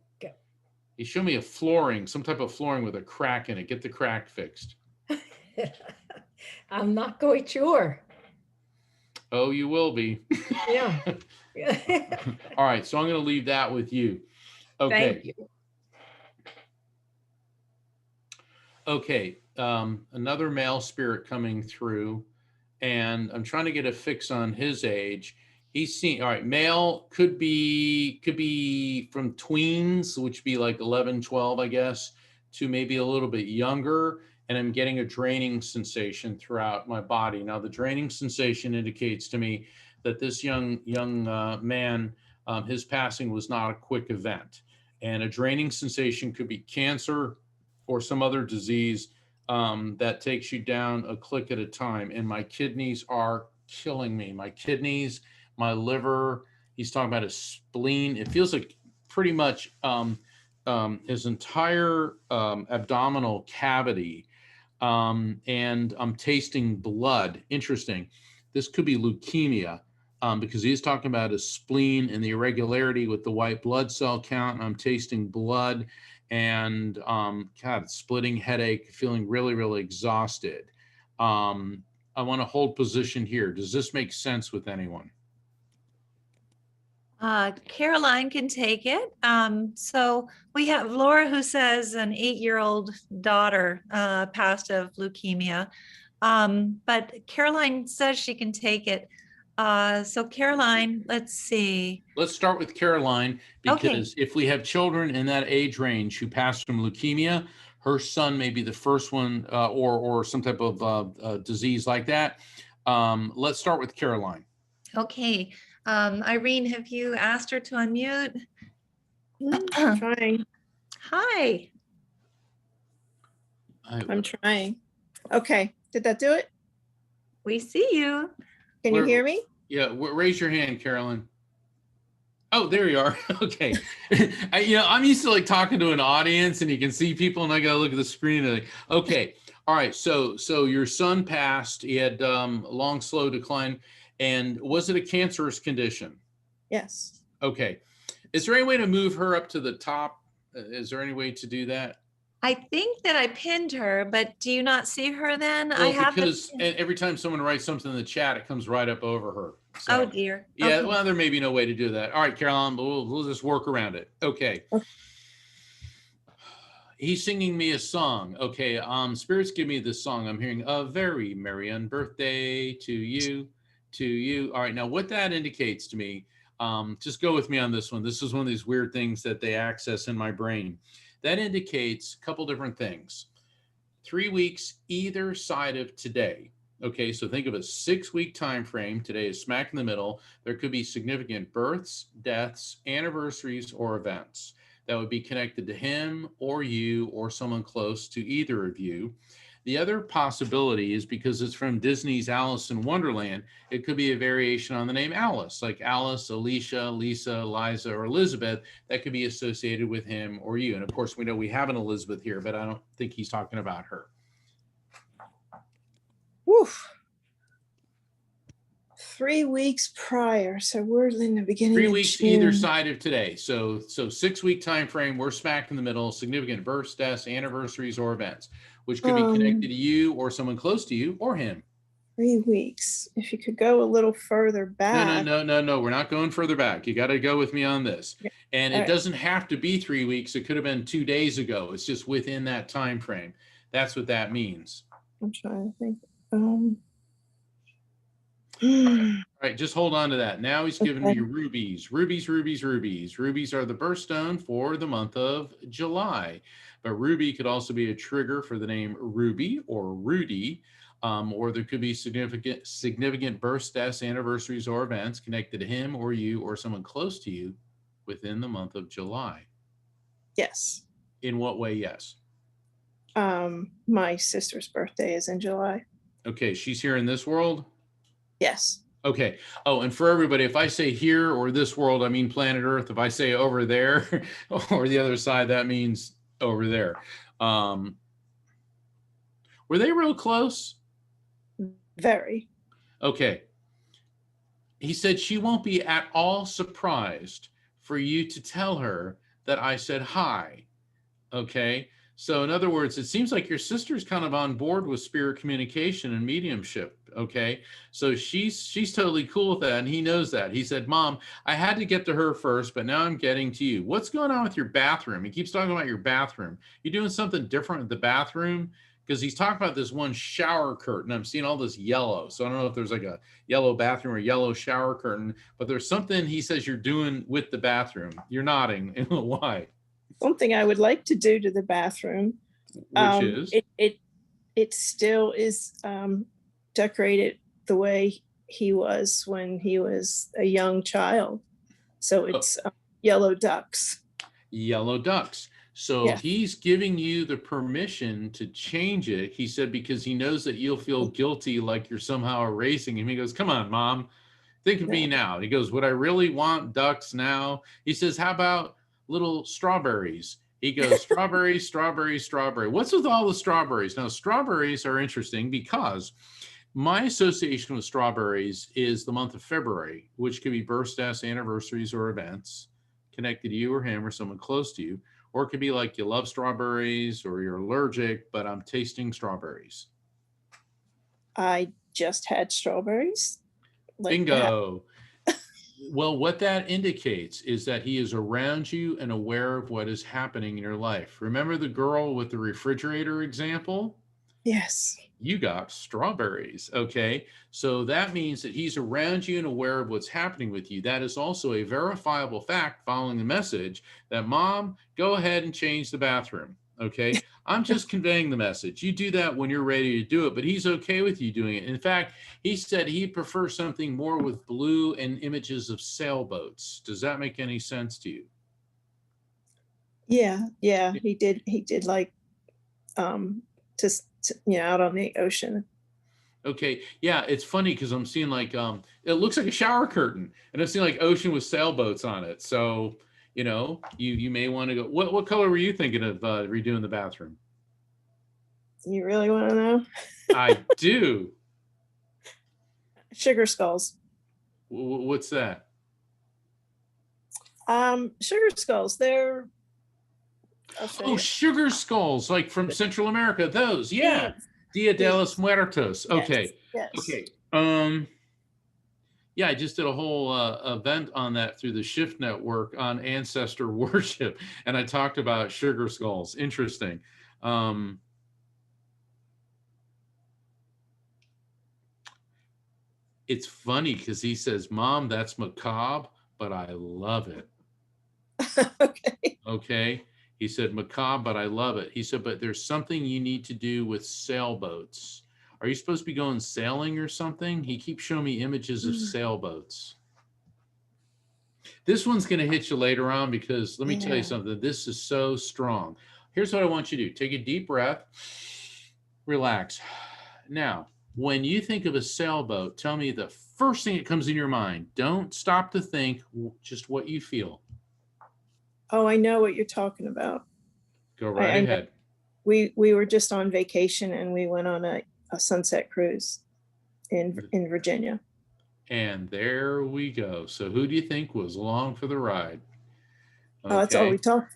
He showed me a flooring, some type of flooring with a crack in it. Get the crack fixed. I'm not quite sure. Oh, you will be. Yeah. All right, so I'm going to leave that with you. Okay. Thank you. Okay, another male spirit coming through, and I'm trying to get a fix on his age. He's seen, all right, male could be from tweens, which would be like 11, 12, I guess, to maybe a little bit younger. And I'm getting a draining sensation throughout my body. Now, the draining sensation indicates to me that this young man, his passing was not a quick event. And a draining sensation could be cancer or some other disease that takes you down a click at a time. And my kidneys are killing me. My kidneys, my liver, he's talking about his spleen. It feels like pretty much his entire abdominal cavity. And I'm tasting blood. Interesting. This could be leukemia because he's talking about his spleen and the irregularity with the white blood cell count. And I'm tasting blood and God, splitting headache, feeling really, really exhausted. I want to hold position here. Does this make sense with anyone? Caroline can take it. So we have Laura who says an 8-year-old daughter passed of leukemia. But Caroline says she can take it. So Caroline, let's see. Let's start with Caroline because if we have children in that age range who pass from leukemia, her son may be the first one or some type of disease like that. Let's start with Caroline. Okay. Irene, have you asked her to unmute? Trying. Hi. I'm trying. Okay. Did that do it? We see you. Can you hear me? Yeah. Raise your hand, Caroline. Oh, there you are. Okay. I'm used to like talking to an audience and you can see people and I got to look at the screen and like, okay. All right. So your son passed. He had long, slow decline. And was it a cancerous condition? Yes. Okay. Is there any way to move her up to the top? Is there any way to do that? I think that I pinned her, but do you not see her then? Well, I have because every time someone writes something in the chat, it comes right up over her. So, oh dear. Yeah, Okay. well, there may be no way to do that. All right, Caroline, but we'll just work around it. Okay. He's singing me a song. Okay, spirits give me this song. I'm hearing a very merry birthday to you. To you. All right. Now what that indicates to me, just go with me on this one. This is one of these weird things that they access in my brain. That indicates a couple different things. 3 weeks either side of today. Okay. So think of a 6-week time frame. Today is smack in the middle. There could be significant births, deaths, anniversaries, or events that would be connected to him or you or someone close to either of you. The other possibility is because it's from Disney's Alice in Wonderland, it could be a variation on the name Alice, like Alice, Alicia, Lisa, Liza, or Elizabeth, that could be associated with him or you. And of course, we know we have an Elizabeth here, but I don't think he's talking about her. Woof. 3 weeks prior. So we're in the beginning 3 of weeks June. either side of today. So 6-week time frame, we're smack in the middle, significant births, deaths, anniversaries, or events. which could be connected to you or someone close to you or him. 3 weeks. If you could go a little further back. No. We're not going further back. You got to go with me on this. Okay. And All it right. doesn't have to be 3 weeks. It could have been 2 days ago. It's just within that time frame. That's what that means. I'm trying to think. All right, just hold on to that. Now he's giving me Okay. rubies. Rubies are the birthstone for the month of July. But ruby could also be a trigger for the name Ruby or Rudy. Or there could be significant births, deaths, anniversaries, or events connected to him or you or someone close to you within the month of July. Yes. In what way? Yes. My sister's birthday is in July. Okay, she's here in this world. Yes. Okay. Oh, and for everybody, if I say here or this world, I mean planet Earth. If I say over there or the other side, that means over there. Were they real close? Very. Okay. He said she won't be at all surprised for you to tell her that I said hi. Okay. So in other words, it seems like your sister's kind of on board with spirit communication and mediumship. Okay. So she's totally cool with that. And he knows that. He said, Mom, I had to get to her first, but now I'm getting to you. What's going on with your bathroom? He keeps talking about your bathroom. You doing something different with the bathroom? Because he's talking about this one shower curtain. I'm seeing all this yellow. So I don't know if there's like a yellow bathroom or yellow shower curtain, but there's something he says you're doing with the bathroom. You're nodding. Why? Something I would like to do to the bathroom. Which is? It still is decorated the way he was when he was a young child. So it's yellow ducks. Yellow ducks. So Yeah. he's giving you the permission to change it. He said, because he knows that you'll feel guilty, like you're somehow erasing him. He goes, come on, Mom, think of me now. He goes, would I really want ducks now? He says, how about little strawberries? He goes, strawberry, strawberry, strawberry. What's with all the strawberries? Now, strawberries are interesting because my association with strawberries is the month of February, which could be births, deaths, anniversaries, or events connected to you or him or someone close to you. Or it could be like you love strawberries or you're allergic, but I'm tasting strawberries. I just had strawberries. Like Bingo. Well, what that indicates is that he is around you and aware of what is happening in your life. Remember the girl with the refrigerator example? Yes. You got strawberries. Okay. So that means that he's around you and aware of what's happening with you. That is also a verifiable fact following the message that, Mom, go ahead and change the bathroom. Okay. I'm just conveying the message. You do that when you're ready to do it, but he's okay with you doing it. In fact, he said he prefers something more with blue and images of sailboats. Does that make any sense to you? Yeah. He did like just out on the ocean. Okay. Yeah, it's funny because I'm seeing like it looks like a shower curtain and I'm seeing like ocean with sailboats on it. So, you may want to go. What color were you thinking of redoing the bathroom? You really want to know? I do. Sugar skulls. What's that? Sugar skulls. They're sugar skulls, like from Central America. Those, yeah. Dia de los Muertos. Okay. Yes. Okay. Yeah, I just did a whole event on that through the Shift Network on ancestor worship, and I talked about sugar skulls. Interesting. It's funny because he says, Mom, that's macabre, but I love it. Okay. Okay. He said, macabre, but I love it. He said, but there's something you need to do with sailboats. Are you supposed to be going sailing or something? He keeps showing me images of sailboats. This one's going to hit you later on because let me tell you something. This is so strong. Here's what I want you to do. Take a deep breath. Relax. Now, when you think of a sailboat, tell me the first thing that comes in your mind. Don't stop to think, just what you feel. Oh, I know what you're talking about. Go right ahead. We were just on vacation and we went on a sunset cruise in Virginia. And there we go. So who do you think was along for the ride? Okay.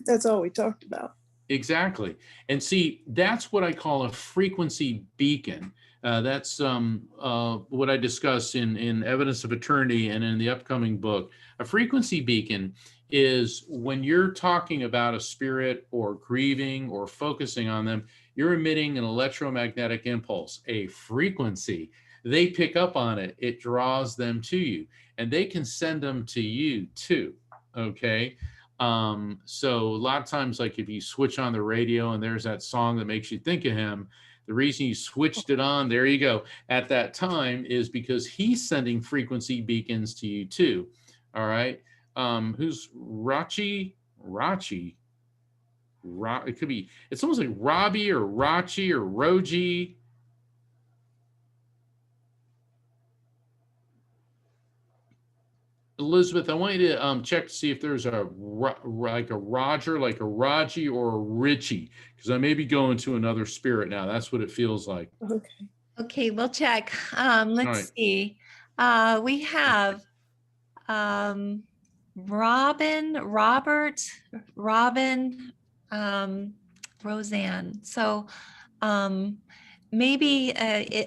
That's all we talked about. Exactly. And see, that's what I call a frequency beacon. That's what I discuss in Evidence of Eternity and in the upcoming book. A frequency beacon is when you're talking about a spirit or grieving or focusing on them, you're emitting an electromagnetic impulse, a frequency. They pick up on it, it draws them to you, and they can send them to you too. Okay. So a lot of times, like if you switch on the radio and there's that song that makes you think of him, the reason you switched it on, there you go, at that time is because he's sending frequency beacons to you too. All right. Who's Rachi? Rachi. It could be, it's almost like Robbie or Rachi or Roji. Elizabeth, I want you to check to see if there's like a Roger, like a Raji or a Richie, because I may be going to another spirit now. That's what it feels like. Okay. Okay, we'll check. Let's right. see. We have Robert, Robin, Roseanne. So maybe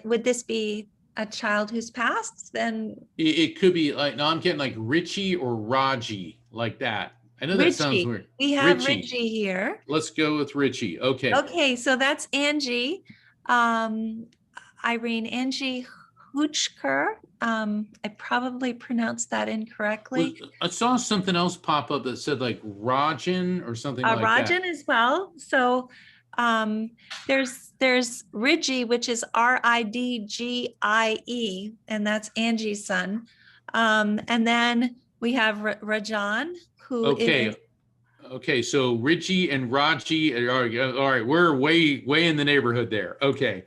would this be a child who's passed? Then it could be like, no, I'm getting like Richie or Raji, like that. I know that sounds Richie. weird. We have Richie here. Let's go with Richie. Okay. Okay, so that's Angie, Irene, Angie Hoochker. I probably pronounced that incorrectly. I saw something else pop up that said like Rajan or something like Rajan that. as well. So there's Ridgie, which is Ridgie, and that's Angie's son. And then we have Rajan, who is. Okay, so Richie and Raji, all right, we're way in the neighborhood there. Okay.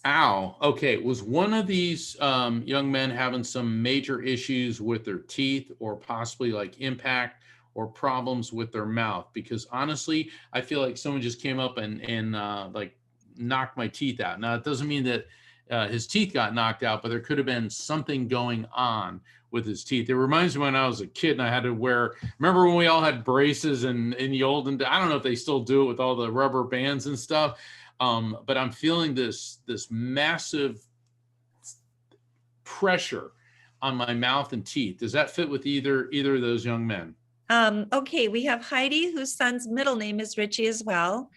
Ow. Okay, was one of these young men having some major issues with their teeth, or possibly like impact or problems with their mouth? Because honestly, I feel like someone just came up and like knocked my teeth out. Now, it doesn't mean that his teeth got knocked out, but there could have been something going on with his teeth. It reminds me when I was a kid and I had to wear, remember when we all had braces and in the olden, I don't know if they still do it with all the rubber bands and stuff. But I'm feeling this massive pressure on my mouth and teeth. Does that fit with either of those young men? Okay, we have Heidi, whose son's middle name is Richie as well.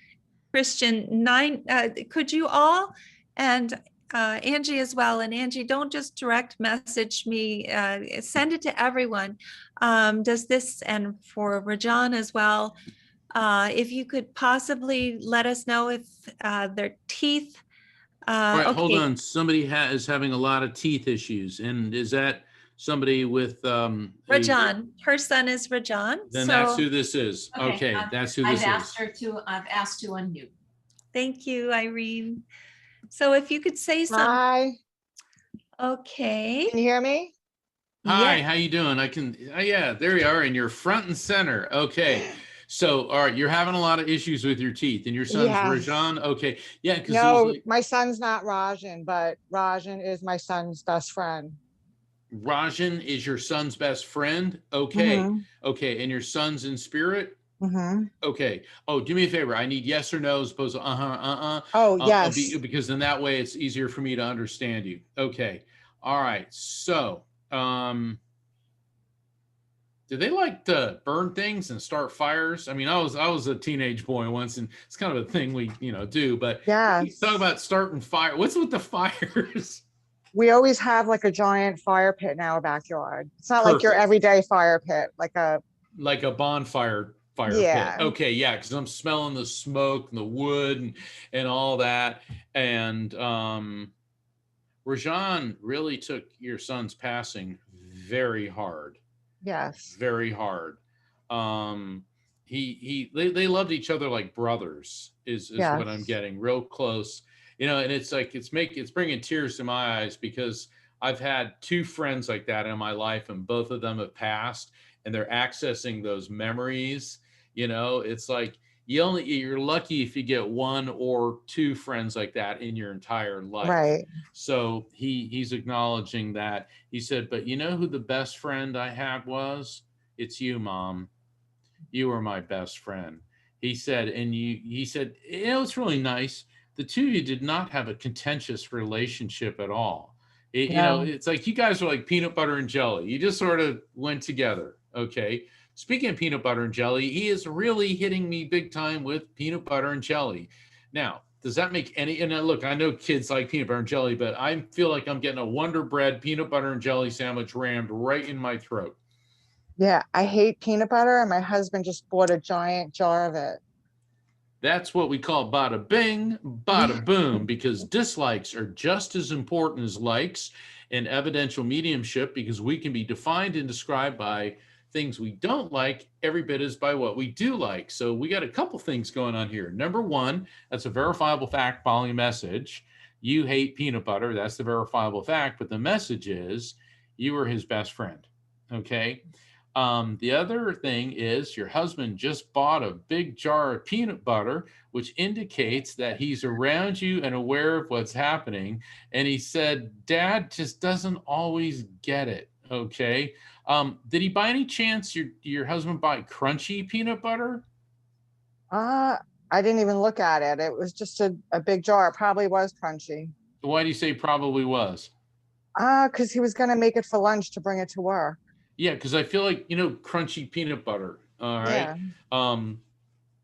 Christian, could you all, and Angie as well, and Angie, don't just direct message me, send it to everyone. Does this, and for Rajan as well, if you could possibly let us know if their teeth. All right, okay. hold on. Somebody is having a lot of teeth issues, and is that somebody with Rajan? Her son is Rajan. Then that's who this is. Okay, that's who this is. I've asked to unmute. Thank you, Irene. So if you could say something. Hi, Okay. can you hear me? Hi, Yeah. how you doing? I can, yeah, there you are, and you're front and center. Okay. So, all right, you're having a lot of issues with your teeth, and your son's Yes. Rajan. Okay, yeah, because No, my son's not Rajan, but Rajan is my son's best friend. Rajan is your son's best friend. Okay, Mhm. okay, and your son's in spirit. Mhm. Okay. Oh, do me a favor. I need yes or no as opposed to Oh, yes. because then that way it's easier for me to understand you. Okay. All right. So, do they like to burn things and start fires? I mean, I was a teenage boy once, and it's kind of a thing we do. But Yes. talk about starting fire. What's with the fires? We always have like a giant fire pit in our backyard. It's not like your Perfect. everyday fire pit, like a bonfire Yeah. pit. Okay, yeah, because I'm smelling the smoke and the wood and all that. And Rajan really took your son's passing very hard. Yes. Very hard. They loved each other like brothers is what I'm Yes. getting, real close. And it's like it's bringing tears to my eyes, because I've had two friends like that in my life, and both of them have passed, and they're accessing those memories. It's like you're lucky if you get one or two friends like that in your entire life. Right. So he's acknowledging that. He said, but you know who the best friend I had was? It's you, Mom. You were my best friend. He said, and he said, it's really nice. The two of you did not have a contentious relationship at all. No. It's like you guys are like peanut butter and jelly. You just sort of went together. Okay. Speaking of peanut butter and jelly, he is really hitting me big time with peanut butter and jelly. Now, does that make any, and look, I know kids like peanut butter and jelly, but I feel like I'm getting a Wonder Bread peanut butter and jelly sandwich rammed right in my throat. Yeah, I hate peanut butter, and my husband just bought a giant jar of it. That's what we call bada bing, bada boom, because dislikes are just as important as likes in evidential mediumship, because we can be defined and described by things we don't like every bit as by what we do like. So we got a couple things going on here. Number one, that's a verifiable fact following a message. You hate peanut butter. That's the verifiable fact. But the message is you were his best friend. Okay. The other thing is your husband just bought a big jar of peanut butter, which indicates that he's around you and aware of what's happening. And he said, Dad just doesn't always get it. Okay. Did he by any chance your husband buy crunchy peanut butter? I didn't even look at it. It was just a big jar. It probably was crunchy. Why do you say probably was? Because he was going to make it for lunch to bring it to work. Yeah, because I feel like, crunchy peanut butter. All right. Yeah.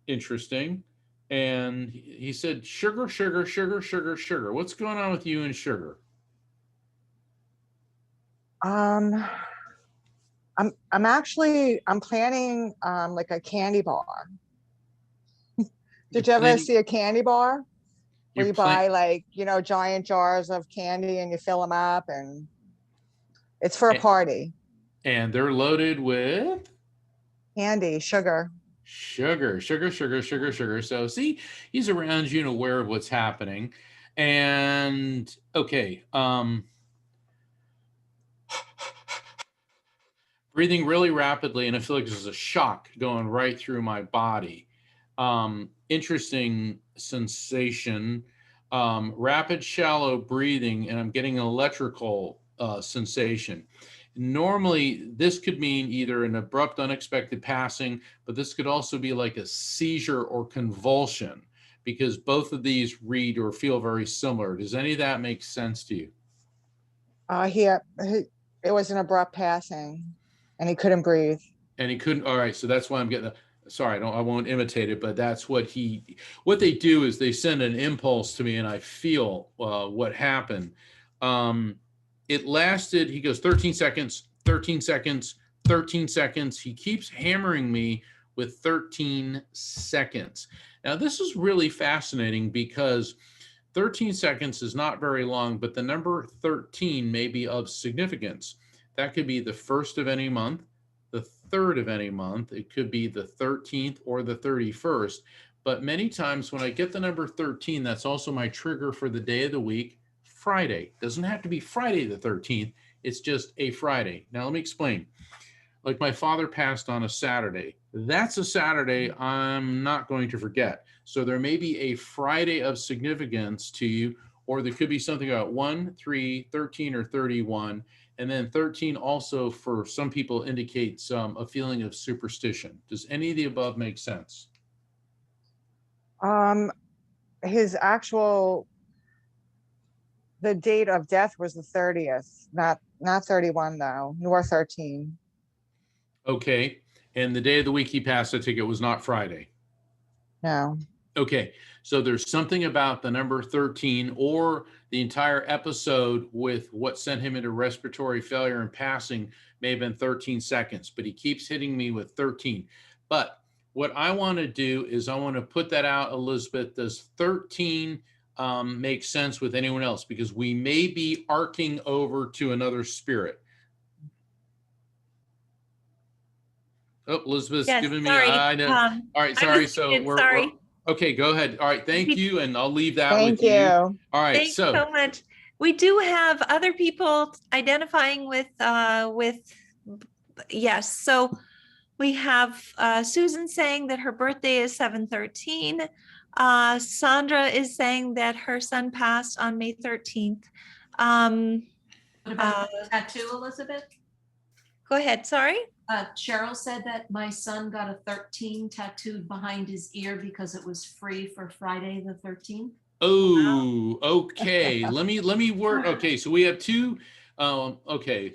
Interesting. And he said, sugar, sugar, sugar, sugar, sugar. What's going on with you and sugar? I'm planning like a candy bar. Did you ever see a candy bar where you buy like, giant jars of candy and you fill them up, and it's for a party. And they're loaded with candy, sugar. Sugar, sugar, sugar, sugar, sugar. So see, he's around you and aware of what's happening. And okay, breathing really rapidly, and I feel like there's a shock going right through my body. Interesting sensation. Rapid, shallow breathing, and I'm getting an electrical sensation. Normally, this could mean either an abrupt, unexpected passing, but this could also be like a seizure or convulsion, because both of these read or feel very similar. Does any of that make sense to you? It was an abrupt passing, and he couldn't breathe. And he couldn't. All right, so that's why I'm getting. Sorry, I won't imitate it, but that's what they do is they send an impulse to me, and I feel what happened. It lasted, he goes 13 seconds, 13 seconds, 13 seconds. He keeps hammering me with 13 seconds. Now, this is really fascinating because 13 seconds is not very long, but the number 13 may be of significance. That could be the first of any month, the third of any month. It could be the 13th or the 31st. But many times when I get the number 13, that's also my trigger for the day of the week. Friday. Doesn't have to be Friday the 13th. It's just a Friday. Now, let me explain. Like my father passed on a Saturday. That's a Saturday I'm not going to forget. So there may be a Friday of significance to you, or there could be something about 1, 3, 13, or 31. And then 13 also for some people indicates a feeling of superstition. Does any of the above make sense? The date of death was the 30th, not 31 though, nor 13. Okay. And the day of the week he passed, I think it was not Friday. No. Okay. So there's something about the number 13 or the entire episode with what sent him into respiratory failure and passing may have been 13 seconds, but he keeps hitting me with 13. But what I want to do is I want to put that out, Elizabeth. Does 13 make sense with anyone else? Because we may be arcing over to another spirit. Oh, Elizabeth's giving me. I know. All right, sorry. So we're okay. Go ahead. All right, thank you, and I'll leave that with you. All right. Thanks so much. We do have other people identifying with yes. So we have Susan saying that her birthday is 7/13. Sandra is saying that her son passed on May 13th. What about tattoo, Elizabeth? Go ahead, sorry. Cheryl said that my son got a 13 tattooed behind his ear because it was free for Friday the 13th. Oh, okay. Let me work. Okay, so we have two. Okay.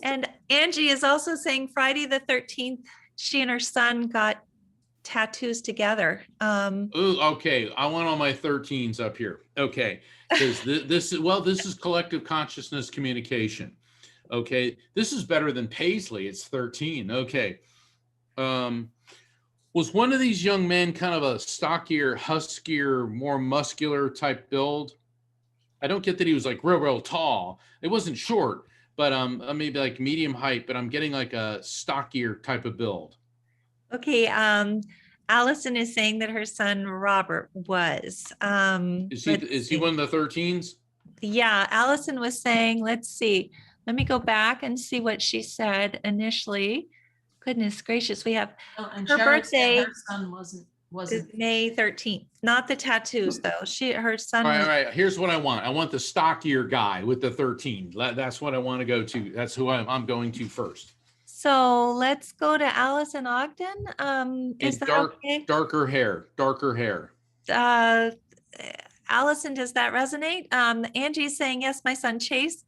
And Angie is also saying Friday the 13th, she and her son got tattoos together. Oh, okay. I want all my 13s up here. Okay, because this is collective consciousness communication. Okay, this is better than Paisley. It's 13. Okay. Was one of these young men kind of a stockier, huskier, more muscular type build? I don't get that he was like real tall. It wasn't short, but maybe like medium height, but I'm getting like a stockier type of build. Okay, Allison is saying that her son Robert was. Is he one of the 13s? Yeah, Allison was saying, let's see. Let me go back and see what she said initially. Goodness gracious, we have And her Cheryl said birthday her son wasn't. is May 13th, not the tattoos though. Her son All was. right. Here's what I want. I want the stockier guy with the 13. That's what I want to go to. That's who I'm going to first. So let's go to Allison Ogden. Is that okay? Darker hair. Allison, does that resonate? Angie's saying, yes, my son Chase.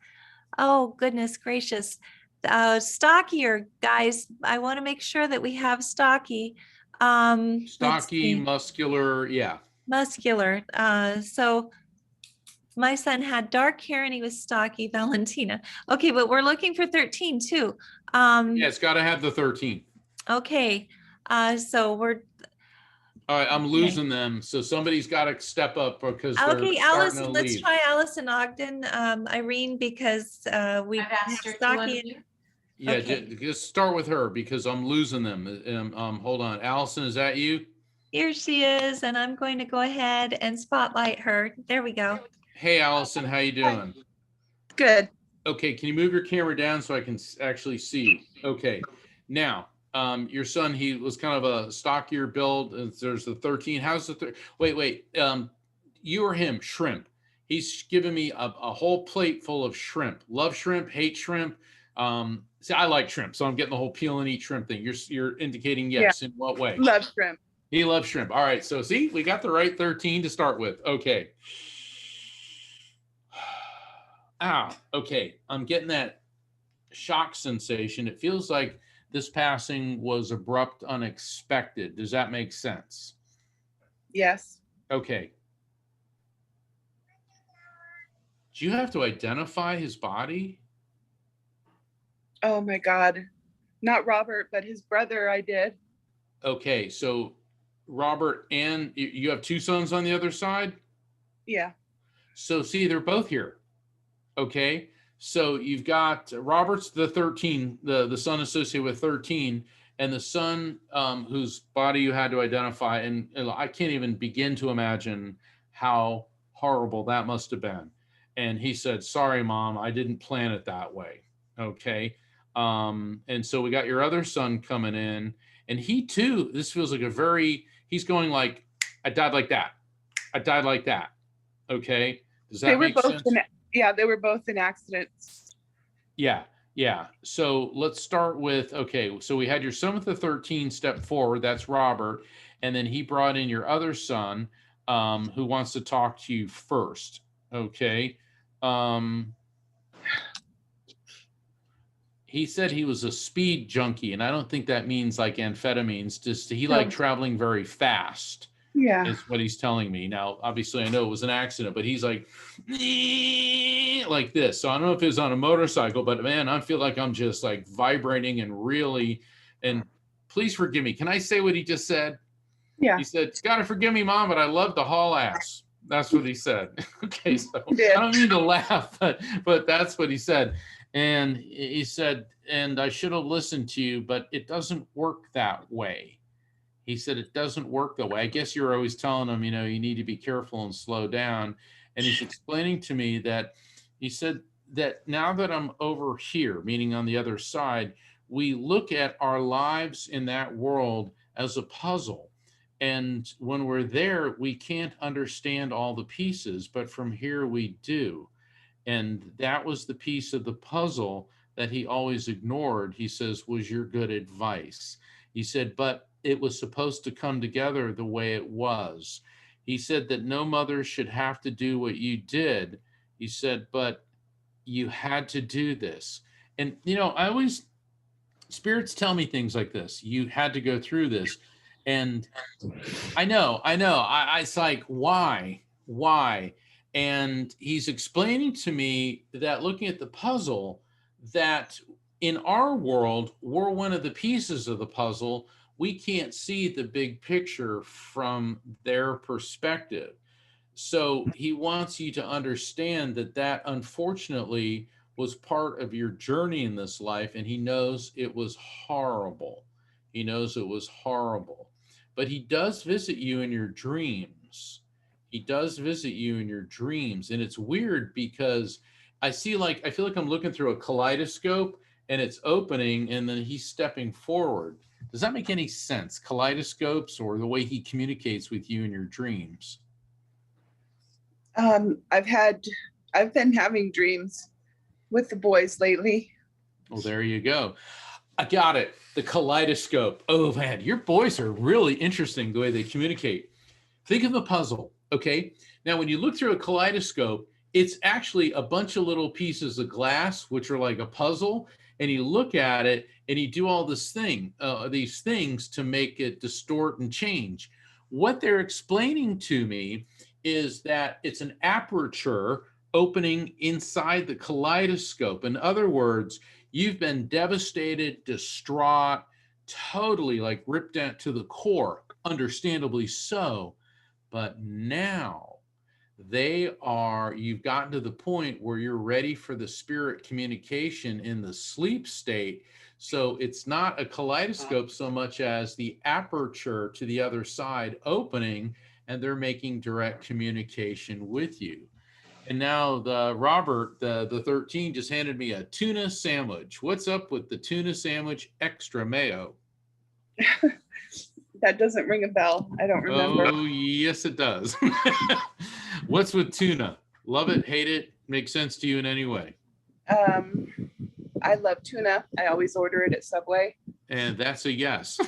Oh, goodness gracious. Stockier guys. I want to make sure that we have stocky. Stocky, muscular. Yeah. Muscular. So my son had dark hair and he was stocky, Valentina. Okay, but we're looking for 13 too. Yeah, it's got to have the 13. Okay. So we're. All right, I'm losing them. So somebody's got to step up because they're Okay, starting Allison, to let's leave. try Allison Ogden, Irene, because we I've have asked her to stocky. unmute. Yeah, Okay. just start with her because I'm losing them. Hold on. Allison, is that you? Here she is, and I'm going to go ahead and spotlight her. There we go. Hey, Allison, how you doing? Good. Okay, can you move your camera down so I can actually see you? Okay, now, your son, he was kind of a stockier build. There's the 13. How's the wait, you or him, shrimp. He's given me a whole plate full of shrimp. Love shrimp, hate shrimp. See, I like shrimp, so I'm getting the whole peel and eat shrimp thing. You're indicating yes. Yeah. In what way? Love shrimp. He loves shrimp. All right, so see, we got the right 13 to start with. Okay. Okay. I'm getting that shock sensation. It feels like this passing was abrupt, unexpected. Does that make sense? Yes. Okay. Do you have to identify his body? Oh my God. Not Robert, but his brother, I did. Okay, so Robert and you have two sons on the other side? Yeah. So see, they're both here. Okay, so you've got Robert's the 13, the son associated with 13, and the son whose body you had to identify. And I can't even begin to imagine how horrible that must have been. And he said, sorry, Mom, I didn't plan it that way. Okay. And so we got your other son coming in, and he too, this feels like he's going like, I died like that. I died like that. Okay. Does that make sense? Yeah, they were both in accidents. Yeah. So let's start with, okay, so we had your son with the 13 step forward, that's Robert. And then he brought in your other son who wants to talk to you first. Okay. He said he was a speed junkie, and I don't think that means like amphetamines. Just he liked traveling very fast. Yeah, is what he's telling me. Now, obviously, I know it was an accident, but he's like this. So I don't know if it was on a motorcycle, but man, I feel like I'm just like vibrating and really. And please forgive me. Can I say what he just said? Yeah. He said, "Gotta forgive me, Mom, but I love to haul ass." That's what he said. Okay, so I don't mean to laugh, but that's what he said. And he said, and I should have listened to you, but it doesn't work that way. He said, it doesn't work that way. I guess you're always telling him, you need to be careful and slow down. And he's explaining to me that he said that now that I'm over here, meaning on the other side, we look at our lives in that world as a puzzle. And when we're there, we can't understand all the pieces, but from here we do. And that was the piece of the puzzle that he always ignored, he says, was your good advice. He said, but it was supposed to come together the way it was. He said that no mother should have to do what you did. He said, but you had to do this. And, you know, I always, spirits tell me things like this. You had to go through this. And I know. It's like, why? And he's explaining to me that looking at the puzzle, that in our world, we're one of the pieces of the puzzle. We can't see the big picture from their perspective. So he wants you to understand that that unfortunately was part of your journey in this life, and he knows it was horrible. He knows it was horrible. But he does visit you in your dreams. He does visit you in your dreams. And it's weird because I feel like I'm looking through a kaleidoscope and it's opening and then he's stepping forward. Does that make any sense? Kaleidoscopes, or the way he communicates with you in your dreams? I've been having dreams with the boys lately. Well, there you go. I got it. The kaleidoscope. Oh man, your boys are really interesting the way they communicate. Think of a puzzle, okay? Now, when you look through a kaleidoscope, it's actually a bunch of little pieces of glass, which are like a puzzle, and you look at it and you do all these things to make it distort and change. What they're explaining to me is that it's an aperture opening inside the kaleidoscope. In other words, you've been devastated, distraught, totally like ripped out to the core, understandably so. But now you've gotten to the point where you're ready for the spirit communication in the sleep state. So it's not a kaleidoscope so much as the aperture to the other side opening, and they're making direct communication with you. And now Robert, the 13, just handed me a tuna sandwich. What's up with the tuna sandwich extra mayo? That doesn't ring a bell. I don't remember. Oh, yes, it does. What's with tuna? Love it, hate it, make sense to you in any way? I love tuna. I always order it at Subway. And that's a yes.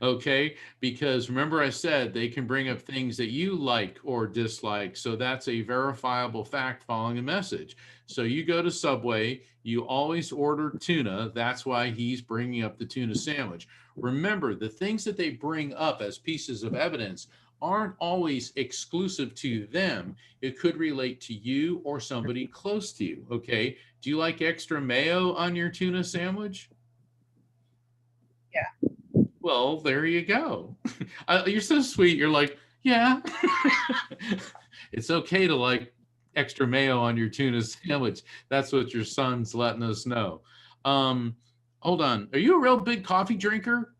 Okay, because remember I said they can bring up things that you like or dislike. So that's a verifiable fact following a message. So you go to Subway, you always order tuna. That's why he's bringing up the tuna sandwich. Remember, the things that they bring up as pieces of evidence aren't always exclusive to them. It could relate to you or somebody close to you. Okay, do you like extra mayo on your tuna sandwich? Yeah. Well, there you go. You're so sweet. You're like, yeah. It's okay to like extra mayo on your tuna sandwich. That's what your son's letting us know. Hold on. Are you a real big coffee drinker?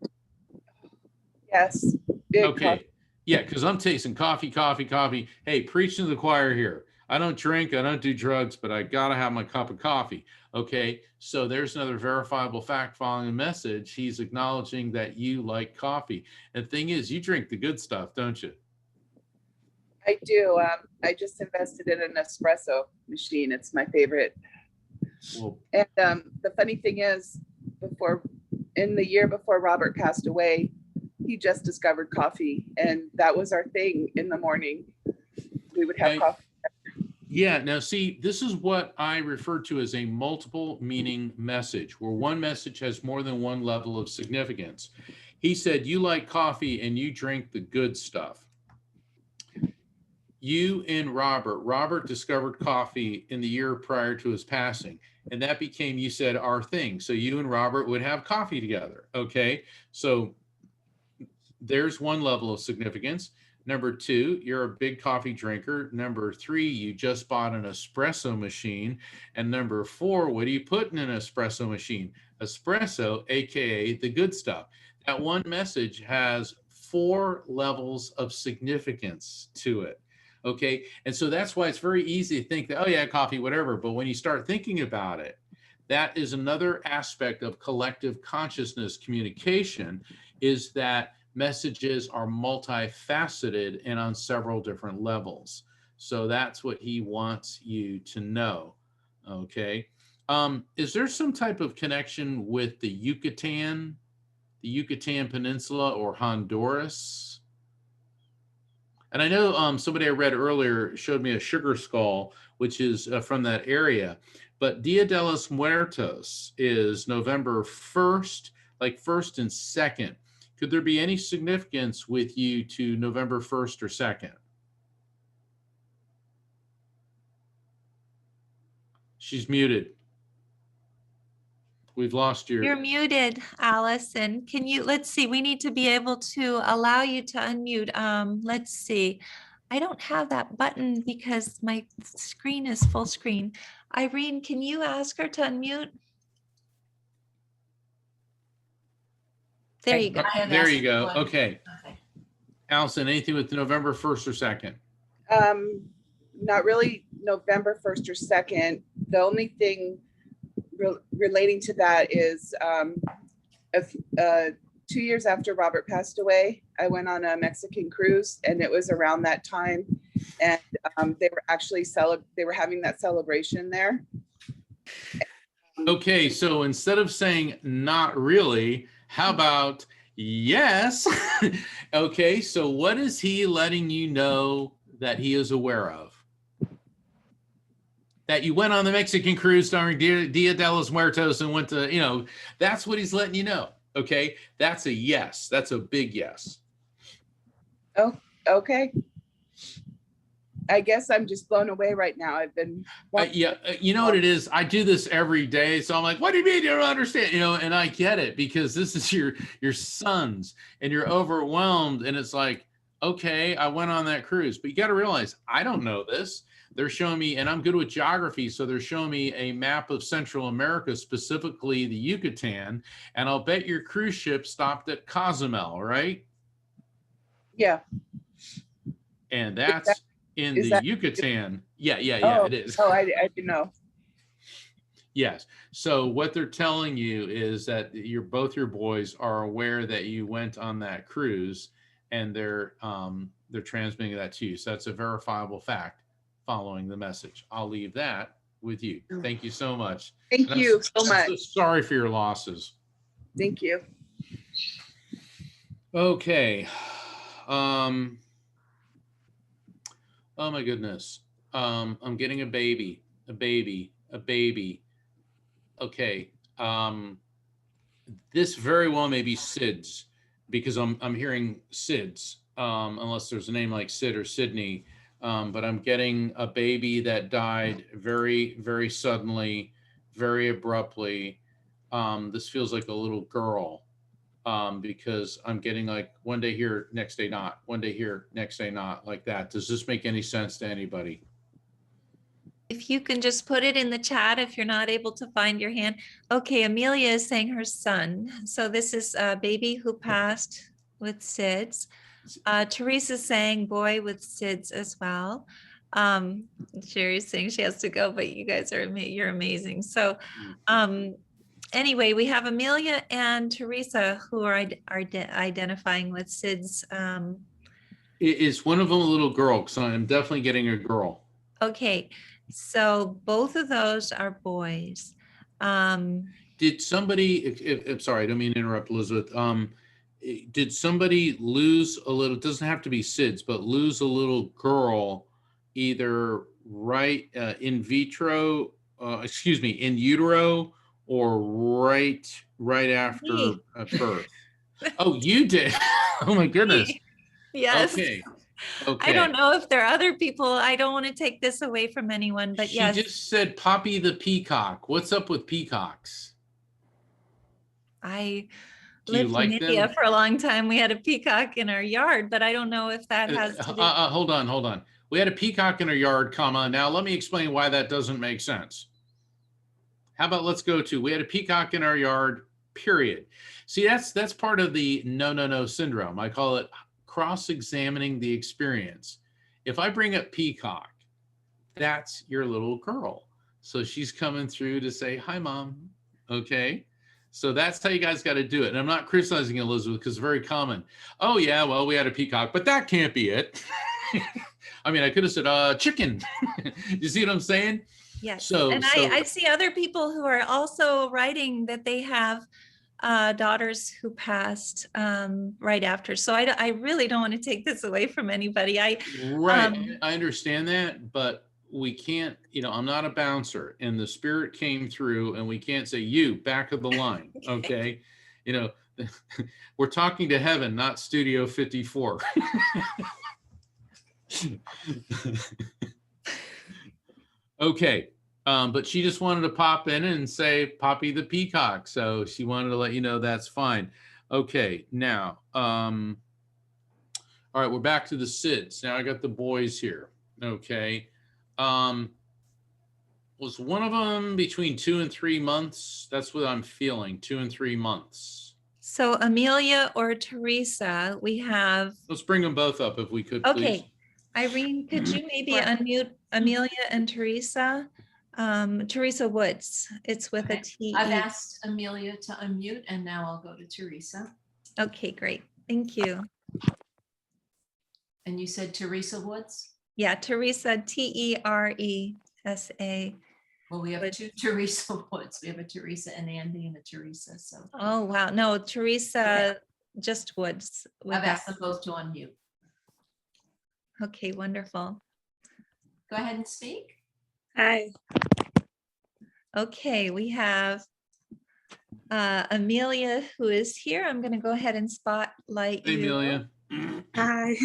Yes. Big Okay. coffee. Yeah, because I'm tasting coffee. Hey, preach to the choir here. I don't drink, I don't do drugs, but I gotta have my cup of coffee. Okay, so there's another verifiable fact following a message. He's acknowledging that you like coffee. And the thing is, you drink the good stuff, don't you? I do. I just invested in an espresso machine. It's my favorite. Well, And the funny thing is, in the year before Robert passed away, he just discovered coffee, and that was our thing in the morning. We would have coffee. Yeah, now see, this is what I refer to as a multiple meaning message, where one message has more than one level of significance. He said, you like coffee and you drink the good stuff. You and Robert discovered coffee in the year prior to his passing, and that became, you said, our thing. So you and Robert would have coffee together, okay? So there's one level of significance. Number two, you're a big coffee drinker. Number three, you just bought an espresso machine. And number four, what do you put in an espresso machine? Espresso, AKA the good stuff. That one message has 4 levels of significance to it. Okay. And so that's why it's very easy to think that, oh yeah, coffee, whatever. But when you start thinking about it, that is another aspect of collective consciousness communication, is that messages are multifaceted and on several different levels. So that's what he wants you to know. Okay. Is there some type of connection with the Yucatan Peninsula, or Honduras? And I know somebody I read earlier showed me a sugar skull, which is from that area. But Dia de los Muertos is November 1st, like 1st and 2nd. Could there be any significance with you to November 1st or 2nd? She's muted. We've lost your. You're muted, Allison. Can you, let's see, we need to be able to allow you to unmute. Let's see. I don't have that button because my screen is full screen. Irene, can you ask her to unmute? There you go. There you go. Okay. Allison, anything with November 1st or 2nd? Not really November 1st or 2nd. The only thing relating to that is 2 years after Robert passed away, I went on a Mexican cruise, and it was around that time, and they were actually they were having that celebration there. Okay, so instead of saying not really, how about yes? Okay, so what is he letting you know that he is aware of? That you went on the Mexican cruise during Dia de los Muertos and went to, that's what he's letting you know. Okay, that's a yes. That's a big yes. Oh, okay. I guess I'm just blown away right now. I've been. Yeah, you know what it is? I do this every day. So I'm like, what do you mean you don't understand? And I get it, because this is your sons and you're overwhelmed. And it's like, okay, I went on that cruise, but you got to realize, I don't know this. They're showing me, and I'm good with geography, so they're showing me a map of Central America, specifically the Yucatan, and I'll bet your cruise ship stopped at Cozumel, right? Yeah. And that's in the Yucatan. Yeah, it is. Oh, I didn't know. Yes. So what they're telling you is that both your boys are aware that you went on that cruise, and they're transmitting that to you. So that's a verifiable fact. Following the message, I'll leave that with you. Thank you so much. Thank you so much. So sorry for your losses. Thank you. Okay. Oh my goodness. I'm getting a baby. Okay. This very well may be SIDS, because I'm hearing SIDS, unless there's a name like Sid or Sydney. But I'm getting a baby that died very, very suddenly, very abruptly. This feels like a little girl, because I'm getting like one day here, next day not, one day here, next day not, like that. Does this make any sense to anybody? If you can just put it in the chat if you're not able to find your hand. Okay, Amelia is saying her son. So this is a baby who passed with SIDS. Teresa's saying boy with SIDS as well. Sherry's saying she has to go, but you guys you're amazing. So anyway, we have Amelia and Teresa who are identifying with SIDS. Is one of them a little girl? Because I'm definitely getting a girl. Okay, so both of those are boys. Did somebody, I'm sorry, I don't mean to interrupt, Elizabeth. Did somebody lose a little, it doesn't have to be SIDS, but lose a little girl either in vitro, in utero, or right after birth? Oh, you did? Oh my goodness. Yes. Okay. I don't know if there are other people. I don't want to take this away from anyone, but yes. She just said Poppy the peacock. What's up with peacocks? I lived in India for a long time. We had a peacock in our yard, but I don't know if that has to do. Hold on. We had a peacock in our yard, comma. Now let me explain why that doesn't make sense. How about we had a peacock in our yard, period. See, that's part of the no syndrome. I call it cross-examining the experience. If I bring up peacock, that's your little girl. So she's coming through to say, hi, Mom. Okay. So that's how you guys got to do it. And I'm not criticizing Elizabeth, because it's very common. Oh, yeah, well, we had a peacock, but that can't be it. I mean, I could have said chicken. You see what I'm saying? Yes. So, And I see other people who are also writing that they have daughters who passed right after. So I really don't want to take this away from anybody. right, I understand that, but we can't, I'm not a bouncer, and the spirit came through, and we can't say, you back of the line. Okay. We're talking to heaven, not Studio 54. Okay. But she just wanted to pop in and say Poppy the Peacock. So she wanted to let you know that's fine. Okay. Now, all right, we're back to the SIDS. Now I got the boys here. Okay. Was one of them between 2 and 3 months? That's what I'm feeling, 2 and 3 months. So Amelia or Teresa, we have. Let's bring them both up if we could, please. Okay. Irene, could you maybe unmute Amelia and Teresa? Teresa Woods, it's with a T. I've asked Amelia to unmute, and now I'll go to Teresa. Okay, great. Thank you. And you said Teresa Woods? Yeah, Teresa, Teresa. Well, we have two Teresa Woods. We have a Teresa and Andy and a Teresa. So. Oh, wow. No, Teresa, just Woods. I've asked them both to unmute. Okay, wonderful. Go ahead and speak. Hi. Okay, we have Amelia who is here. I'm going to go ahead and spotlight Hey, you. Amelia. Hi.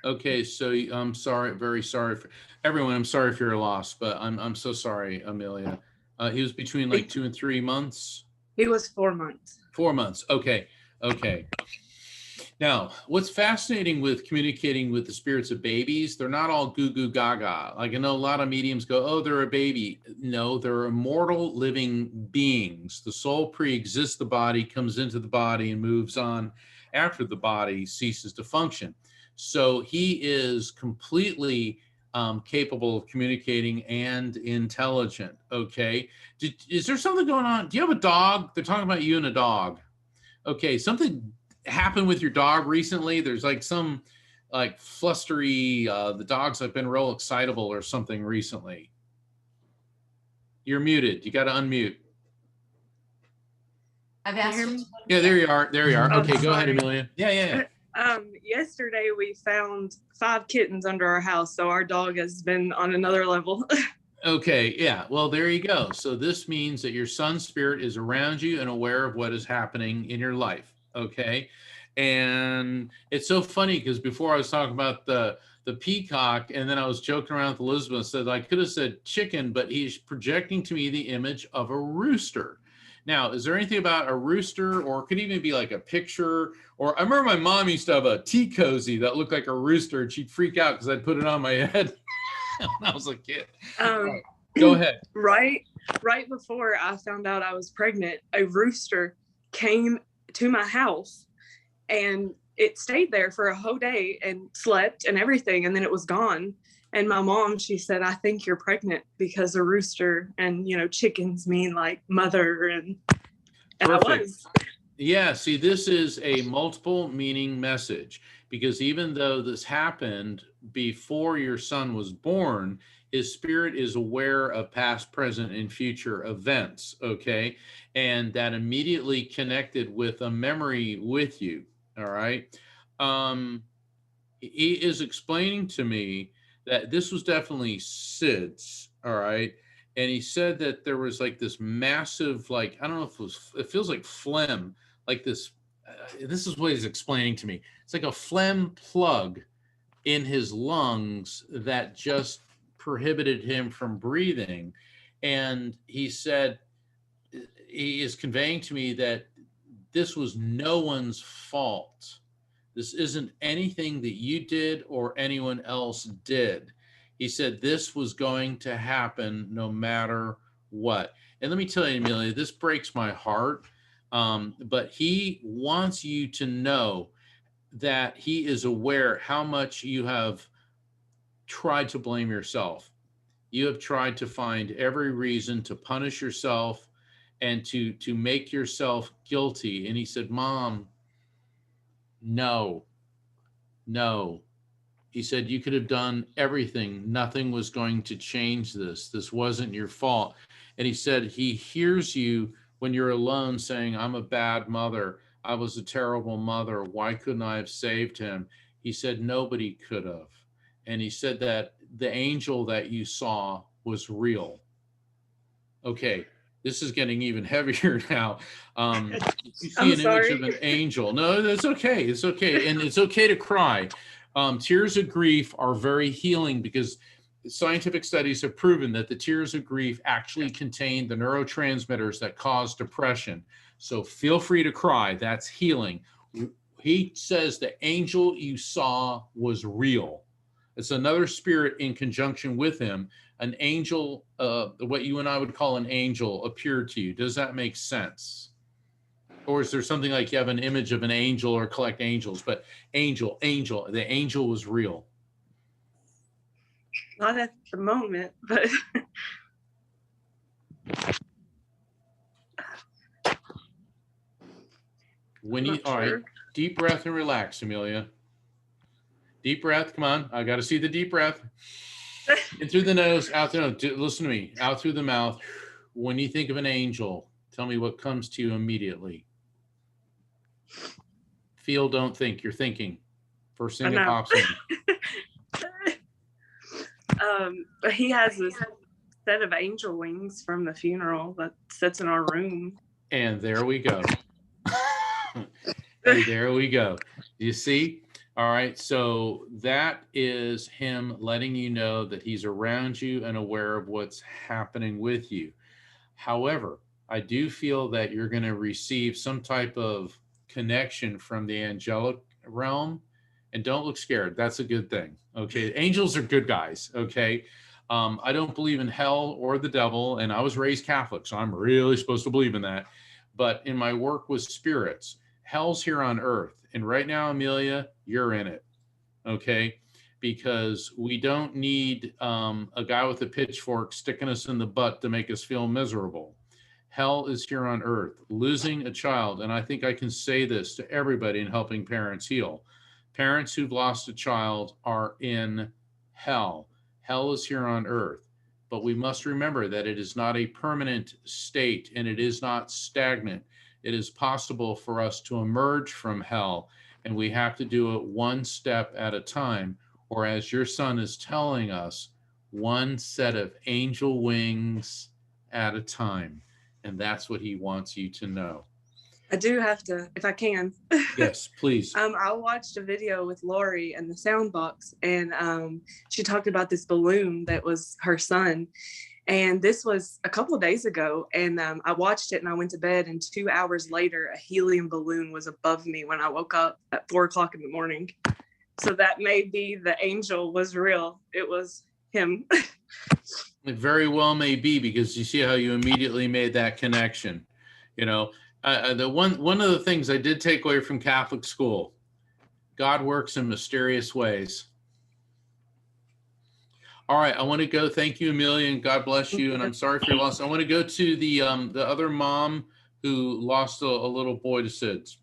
Okay, so I'm sorry, very sorry for everyone. I'm sorry for your loss, but I'm so sorry, Amelia. He was between like 2 and 3 months. He was 4 months. 4 months. Okay. Now, what's fascinating with communicating with the spirits of babies, they're not all goo goo gaga. Like I know a lot of mediums go, oh, they're a baby. No, they're immortal living beings. The soul pre-exists the body, comes into the body, and moves on after the body ceases to function. So he is completely capable of communicating and intelligent. Okay. Is there something going on? Do you have a dog? They're talking about you and a dog. Okay. Something happened with your dog recently? There's like some like flustery, the dogs have been real excitable or something recently. You're muted. You got to unmute. I've asked her to Yeah, there you are. There you are. Oh, Okay, go ahead, sorry. Amelia. Yeah. Yesterday we found 5 kittens under our house, so our dog has been on another level. Okay, yeah. Well, there you go. So this means that your son's spirit is around you and aware of what is happening in your life. Okay. And it's so funny because before I was talking about the peacock, and then I was joking around with Elizabeth, said I could have said chicken, but he's projecting to me the image of a rooster. Now, is there anything about a rooster, or it could even be like a picture? Or I remember my mom used to have a tea cozy that looked like a rooster, and she'd freak out because I'd put it on my head when I was a kid. Go ahead. Right before I found out I was pregnant, a rooster came to my house and it stayed there for a whole day and slept and everything, and then it was gone. And my mom, she said, I think you're pregnant because a rooster and, chickens mean like mother. And I was. Yeah, see, this is a multiple meaning message, because even though this happened before your son was born, his spirit is aware of past, present, and future events, okay? And that immediately connected with a memory with you, all right? He is explaining to me that this was definitely SIDS, all right? And he said that there was like this massive, like, I don't know if it feels like phlegm, like this, this is what he's explaining to me. It's like a phlegm plug in his lungs that just prohibited him from breathing. And he said, he is conveying to me that this was no one's fault. This isn't anything that you did or anyone else did. He said this was going to happen no matter what. And let me tell you, Amelia, this breaks my heart. But he wants you to know that he is aware how much you have tried to blame yourself. You have tried to find every reason to punish yourself and to make yourself guilty. And he said, Mom, no, He said, you could have done everything. Nothing was going to change this. This wasn't your fault. And he said, he hears you when you're alone saying, I'm a bad mother. I was a terrible mother. Why couldn't I have saved him? He said, nobody could have. And he said that the angel that you saw was real. Okay, this is getting even heavier now. You see I'm an sorry. image of an angel. No, that's okay. It's okay. And it's okay to cry. Tears of grief are very healing because scientific studies have proven that the tears of grief actually contain the neurotransmitters that cause depression. So feel free to cry. That's healing. He says the angel you saw was real. It's another spirit in conjunction with him. An angel, what you and I would call an angel, appeared to you. Does that make sense? Or is there something like you have an image of an angel or collect angels, but angel, the angel was real? Not at the moment, but When you, not all right, sure. deep breath and relax, Amelia. Deep breath, come on. I got to see the deep breath. In through the nose, out through the nose. Listen to me, out through the mouth. When you think of an angel, tell me what comes to you immediately. Feel, don't think. You're thinking. First thing that pops in. He has this set of angel wings from the funeral that sits in our room. And there we go. And there we go. You see? All right. So that is him letting you know that he's around you and aware of what's happening with you. However, I do feel that you're going to receive some type of connection from the angelic realm. And don't look scared. That's a good thing. Okay. Angels are good guys. Okay. I don't believe in hell or the devil. And I was raised Catholic, so I'm really supposed to believe in that. But in my work with spirits, hell's here on earth. And right now, Amelia, you're in it. Okay. Because we don't need a guy with a pitchfork sticking us in the butt to make us feel miserable. Hell is here on earth. Losing a child, and I think I can say this to everybody in helping parents heal. Parents who've lost a child are in hell. Hell is here on earth. But we must remember that it is not a permanent state and it is not stagnant. It is possible for us to emerge from hell, and we have to do it one step at a time, or as your son is telling us, one set of angel wings at a time. And that's what he wants you to know. I do have to, if I can. Yes, please. I watched a video with Lori and the sound box, and she talked about this balloon that was her son. And this was a couple of days ago, and I watched it and I went to bed, and 2 hours later, a helium balloon was above me when I woke up at 4:00 in the morning. So that may be the angel was real. It was him. It very well may be, because you see how you immediately made that connection. You know, the one of the things I did take away from Catholic school, God works in mysterious ways. All right, I want to go. Thank you, Amelia, and God bless you. And I'm sorry for your loss. I want to go to the other mom who lost a little boy to SIDS.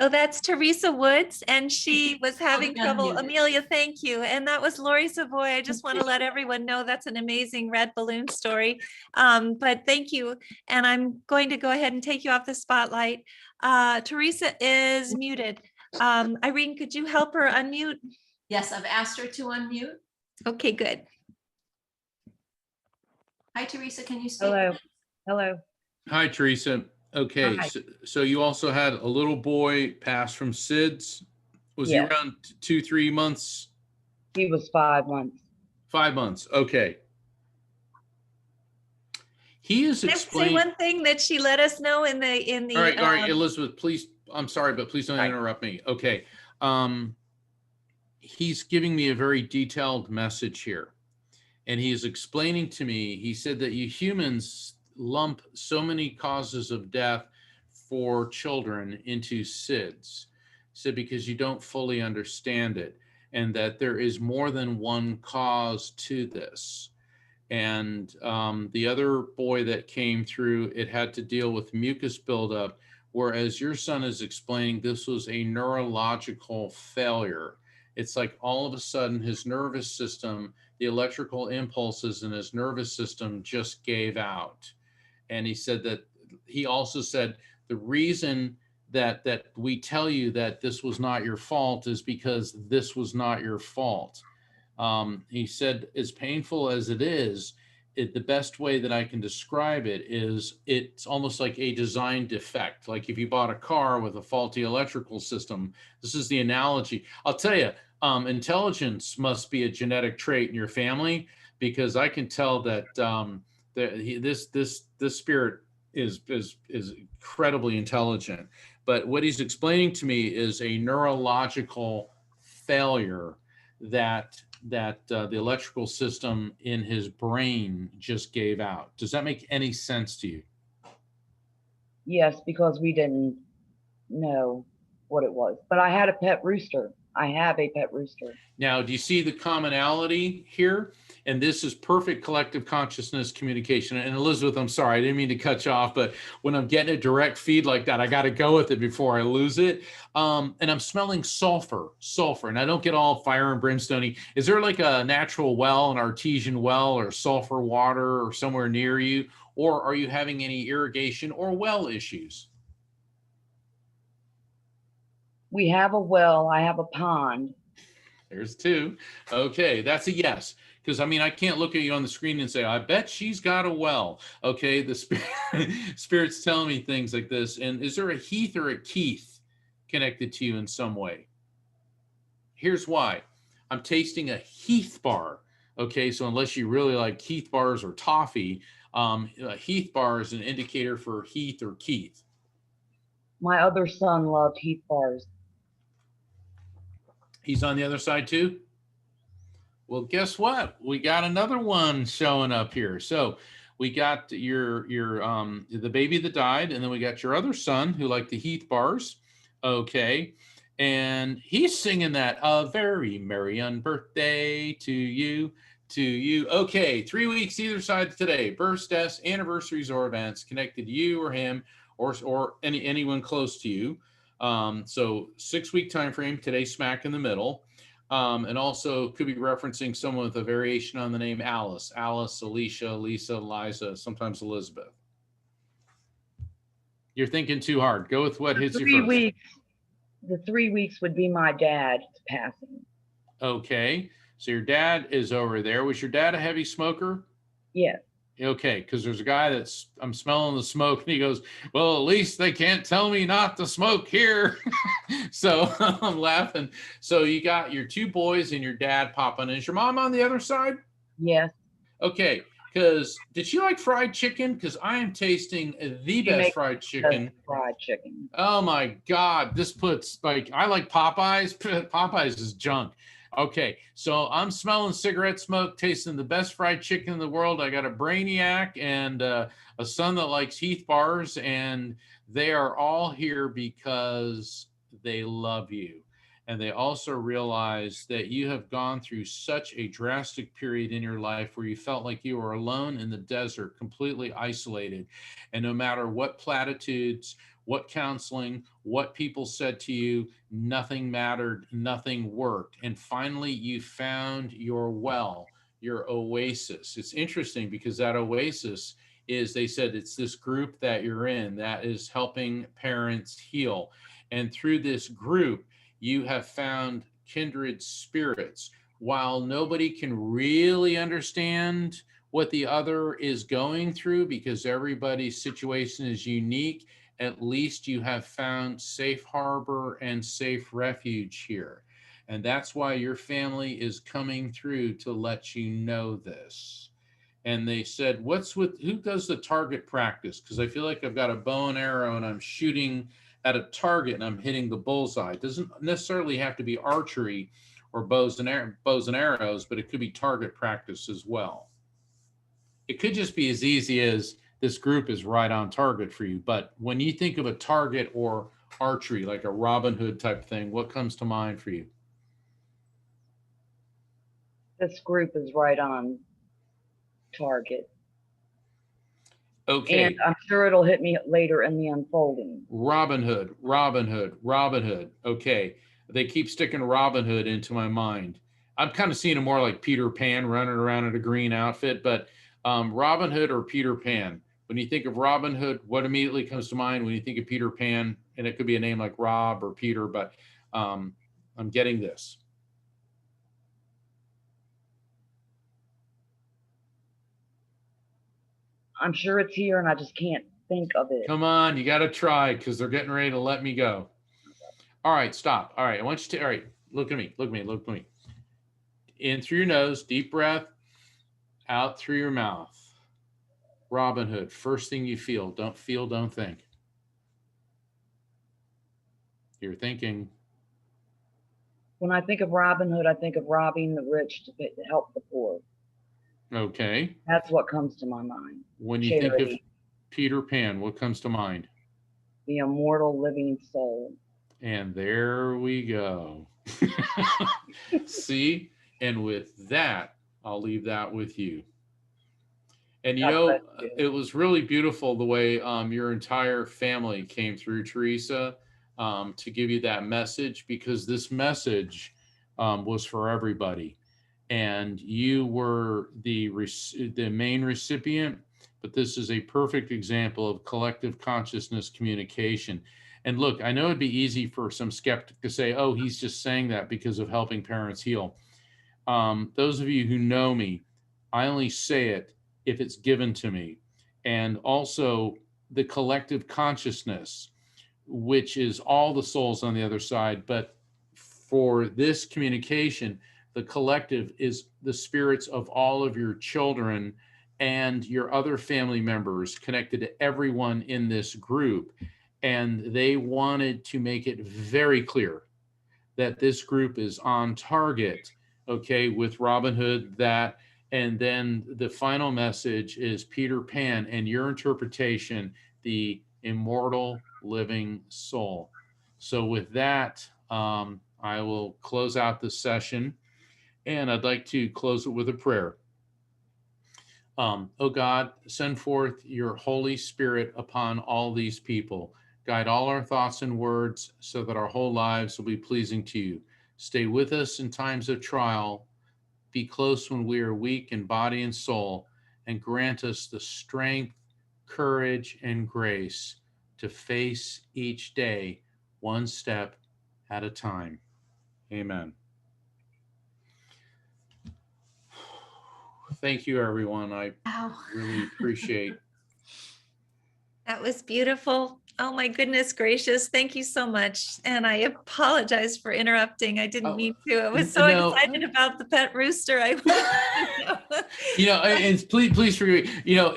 Oh, that's Teresa Woods, and she was having trouble. Amelia, thank you. And that was Lori Savoy. I just want to let everyone know that's an amazing red balloon story. But thank you. And I'm going to go ahead and take you off the spotlight. Teresa is muted. Irene, could you help her unmute? Yes, I've asked her to unmute. Okay, good. Hi, Teresa, can you speak? Hello. Hello. Hi, Teresa. Okay, Hi. so you also had a little boy pass from SIDS. Was Yes. he around 2-3 months? He was 5 months. 5 months. Okay. He is Can I say explaining. one thing that she let us know in the All right, Elizabeth, please. I'm sorry, but please don't interrupt me. Okay. He's giving me a very detailed message here. And he's explaining to me, he said that you humans lump so many causes of death for children into SIDS. He said because you don't fully understand it, and that there is more than one cause to this. And the other boy that came through, it had to deal with mucus buildup, whereas your son is explaining this was a neurological failure. It's like all of a sudden his nervous system, the electrical impulses in his nervous system just gave out. And he said that he also said the reason that we tell you that this was not your fault is because this was not your fault. He said, as painful as it is, the best way that I can describe it is it's almost like a design defect. Like if you bought a car with a faulty electrical system, this is the analogy. I'll tell you, intelligence must be a genetic trait in your family, because I can tell that this spirit is incredibly intelligent. But what he's explaining to me is a neurological failure that the electrical system in his brain just gave out. Does that make any sense to you? Yes, because we didn't know what it was. But I had a pet rooster. I have a pet rooster. Now, do you see the commonality here? And this is perfect collective consciousness communication. And Elizabeth, I'm sorry, I didn't mean to cut you off, but when I'm getting a direct feed like that, I got to go with it before I lose it. And I'm smelling sulfur, and I don't get all fire and brimstone-y. Is there like a natural well, an artesian well, or sulfur water or somewhere near you? Or are you having any irrigation or well issues? We have a well. I have a pond. There's two. Okay, that's a yes. Because I mean, I can't look at you on the screen and say, I bet she's got a well. Okay, the spirit's telling me things like this. And is there a Heath or a Keith connected to you in some way? Here's why. I'm tasting a Heath bar. Okay, so unless you really like Heath bars or toffee, a Heath bar is an indicator for Heath or Keith. My other son loved Heath bars. He's on the other side too? Well, guess what? We got another one showing up here. So we got your the baby that died, and then we got your other son who liked the Heath bars. Okay. And he's singing that a very merry birthday to you, to you. Okay, 3 weeks either side of today. Births, deaths, anniversaries, or events connected to you or him or anyone close to you. So 6 week time frame, today smack in the middle. And also could be referencing someone with a variation on the name Alice, Alicia, Lisa, Liza, sometimes Elizabeth. You're thinking too hard. Go with what hits you first. The 3 weeks would be my dad's passing. Okay, so your dad is over there. Was your dad a heavy smoker? Yes. Okay, because there's a guy I'm smelling the smoke, and he goes, well, at least they can't tell me not to smoke here. So I'm laughing. So you got your two boys and your dad popping. Is your mom on the other side? Yes. Okay, because did she like fried chicken? Because I am tasting the best fried chicken. Fried chicken. Oh my God, this puts, like, I like Popeyes. Popeyes is junk. Okay, so I'm smelling cigarette smoke, tasting the best fried chicken in the world. I got a brainiac and a son that likes Heath bars, and they are all here because they love you. And they also realize that you have gone through such a drastic period in your life where you felt like you were alone in the desert, completely isolated. And no matter what platitudes, what counseling, what people said to you, nothing mattered, nothing worked. And finally, you found your well, your oasis. It's interesting because that oasis is, they said, it's this group that you're in that is helping parents heal. And through this group, you have found kindred spirits. While nobody can really understand what the other is going through because everybody's situation is unique, at least you have found safe harbor and safe refuge here. And that's why your family is coming through to let you know this. And they said, who does the target practice? Because I feel like I've got a bow and arrow and I'm shooting at a target and I'm hitting the bullseye. It doesn't necessarily have to be archery or bows and arrows, but it could be target practice as well. It could just be as easy as this group is right on target for you. But when you think of a target or archery, like a Robin Hood type thing, what comes to mind for you? This group is right on target. Okay. And I'm sure it'll hit me later in the unfolding. Robin Hood. Okay. They keep sticking Robin Hood into my mind. I'm kind of seeing him more like Peter Pan running around in a green outfit, but Robin Hood or Peter Pan. When you think of Robin Hood, what immediately comes to mind when you think of Peter Pan? And it could be a name like Rob or Peter, but I'm getting this. I'm sure it's here and I just can't think of it. Come on, you got to try because they're getting ready to let me go. All right, stop. All right, I want you to, all right, look at me, look at me, look at me. In through your nose, deep breath, out through your mouth. Robin Hood, first thing you feel, don't think. You're thinking. When I think of Robin Hood, I think of robbing the rich to help the poor. Okay. That's what comes to my mind. When you think of Peter Pan, what comes to mind? The immortal living soul. And there we go. See? And with that, I'll leave that with you. And you know, it was really beautiful the way your entire family came through, Teresa, to give you that message, because this message was for everybody. And you were the main recipient, but this is a perfect example of collective consciousness communication. And look, I know it'd be easy for some skeptic to say, oh, he's just saying that because of helping parents heal. Those of you who know me, I only say it if it's given to me. And also the collective consciousness, which is all the souls on the other side. But for this communication, the collective is the spirits of all of your children and your other family members connected to everyone in this group. And they wanted to make it very clear that this group is on target, okay, with Robin Hood, that, and then the final message is Peter Pan and your interpretation, the immortal living soul. So with that, I will close out the session, and I'd like to close it with a prayer. Oh God, send forth your Holy Spirit upon all these people. Guide all our thoughts and words so that our whole lives will be pleasing to you. Stay with us in times of trial. Be close when we are weak in body and soul, and grant us the strength, courage, and grace to face each day one step at a time. Amen. Thank you, everyone. I really appreciate. That was beautiful. Oh my goodness gracious. Thank you so much. And I apologize for interrupting. I didn't mean to. I was so excited about the pet rooster. You know, and please forgive me. You know,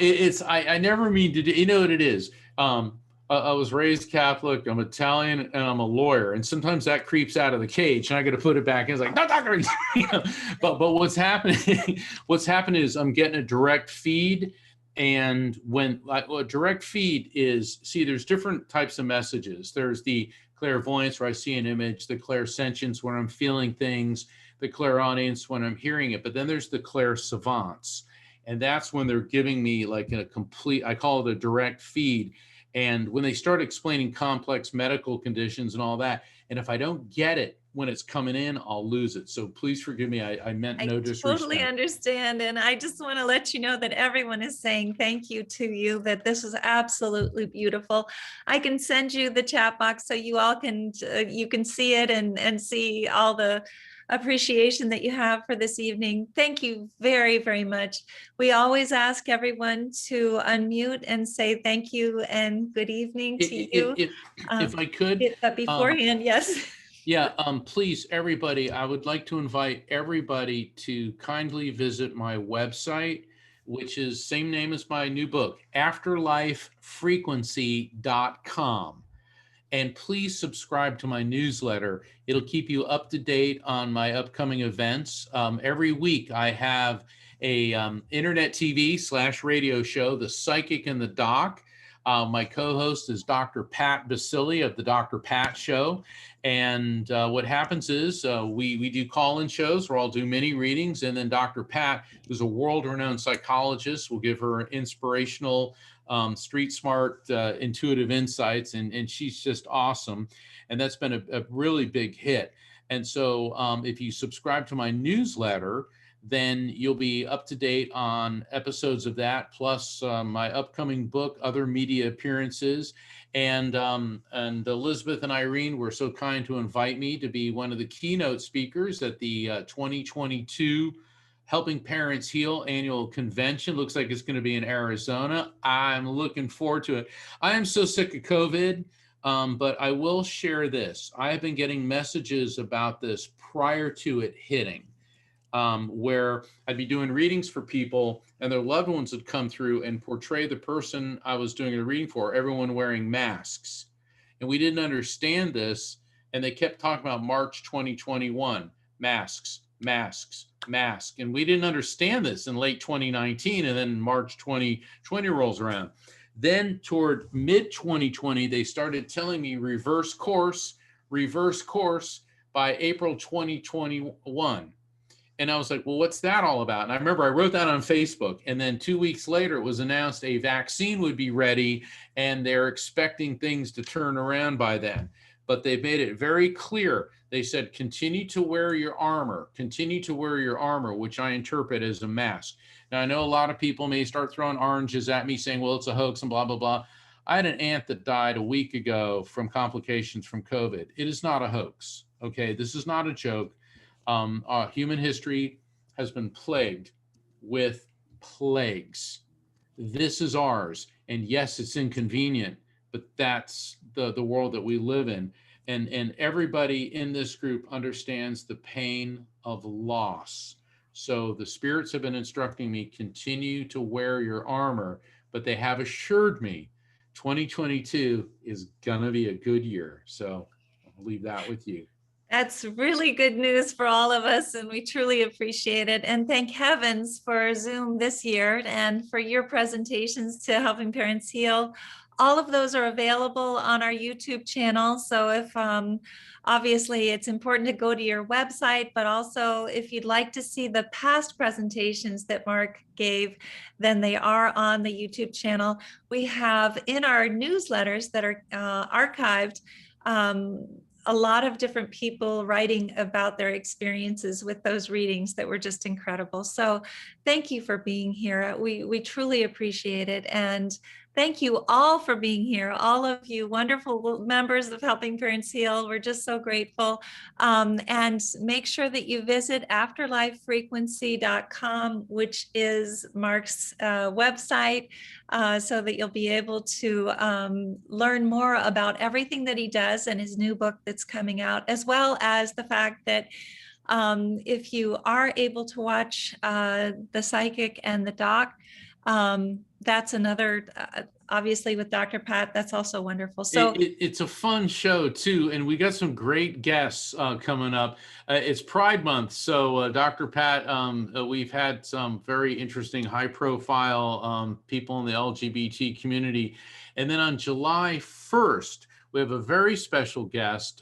I never mean to do, you know what it is. I was raised Catholic, I'm Italian, and I'm a lawyer. And sometimes that creeps out of the cage and I got to put it back. And it's like, no, doctor. You know, but what's happening is I'm getting a direct feed. And when a direct feed is, see, there's different types of messages. There's the clairvoyance where I see an image, the clairsentience when I'm feeling things, the clairaudience when I'm hearing it. But then there's the clairsavance. And that's when they're giving me like a complete, I call it a direct feed. And when they start explaining complex medical conditions and all that, and if I don't get it when it's coming in, I'll lose it. So please forgive me. I meant no disrespect. I totally understand. And I just want to let you know that everyone is saying thank you to you, that this is absolutely beautiful. I can send you the chat box so you all can, you can see it and see all the appreciation that you have for this evening. Thank you very, very much. We always ask everyone to unmute and say thank you and good evening to you. If I could. But beforehand, yes. Yeah, please, everybody, I would like to invite everybody to kindly visit my website, which is same name as my new book, afterlifefrequency.com. And please subscribe to my newsletter. It'll keep you up to date on my upcoming events. Every week I have a internet TV / radio show, The Psychic and the Doc. My co-host is Dr. Pat Basili of the Dr. Pat Show. And what happens is we do call-in shows where I'll do mini readings, and then Dr. Pat, who's a world-renowned psychologist, will give her inspirational, street smart, intuitive insights, and she's just awesome. And that's been a really big hit. And so if you subscribe to my newsletter, then you'll be up to date on episodes of that, plus my upcoming book, other media appearances. And Elizabeth and Irene were so kind to invite me to be one of the keynote speakers at the 2022 Helping Parents Heal annual convention. Looks like it's going to be in Arizona. I'm looking forward to it. I am so sick of COVID, but I will share this. I have been getting messages about this prior to it hitting. Where I'd be doing readings for people and their loved ones would come through and portray the person I was doing a reading for, everyone wearing masks. And we didn't understand this. And they kept talking about March 2021, masks, masks, masks. And we didn't understand this in late 2019. And then March 2020 rolls around. Then toward mid 2020, they started telling me reverse course by April 2021. And I was like, well, what's that all about? And I remember I wrote that on Facebook. And then 2 weeks later, it was announced a vaccine would be ready, and they're expecting things to turn around by then. But they made it very clear. They said, continue to wear your armor, which I interpret as a mask. Now, I know a lot of people may start throwing oranges at me saying, well, it's a hoax and blah, blah, blah. I had an aunt that died a week ago from complications from COVID. It is not a hoax. Okay, this is not a joke. Human history has been plagued with plagues. This is ours. And yes, it's inconvenient, but that's the world that we live in. And everybody in this group understands the pain of loss. So the spirits have been instructing me, continue to wear your armor, but they have assured me 2022 is gonna be a good year. So I'll leave that with you. That's really good news for all of us, and we truly appreciate it. And thank heavens for Zoom this year and for your presentations to Helping Parents Heal. All of those are available on our YouTube channel. So if obviously it's important to go to your website, but also if you'd like to see the past presentations that Mark gave, then they are on the YouTube channel. We have in our newsletters that are archived, a lot of different people writing about their experiences with those readings that were just incredible. So thank you for being here. We truly appreciate it. And thank you all for being here. All of you wonderful members of Helping Parents Heal. We're just so grateful. And make sure that you visit afterlifefrequency.com, which is Mark's website, so that you'll be able to learn more about everything that he does and his new book that's coming out, as well as the fact that if you are able to watch The Psychic and the Doc, that's another, obviously with Dr. Pat, that's also wonderful. So it's a fun show too. And we got some great guests coming up. It's Pride Month. So Dr. Pat, we've had some very interesting high profile people in the LGBT community. And then on July 1st, we have a very special guest,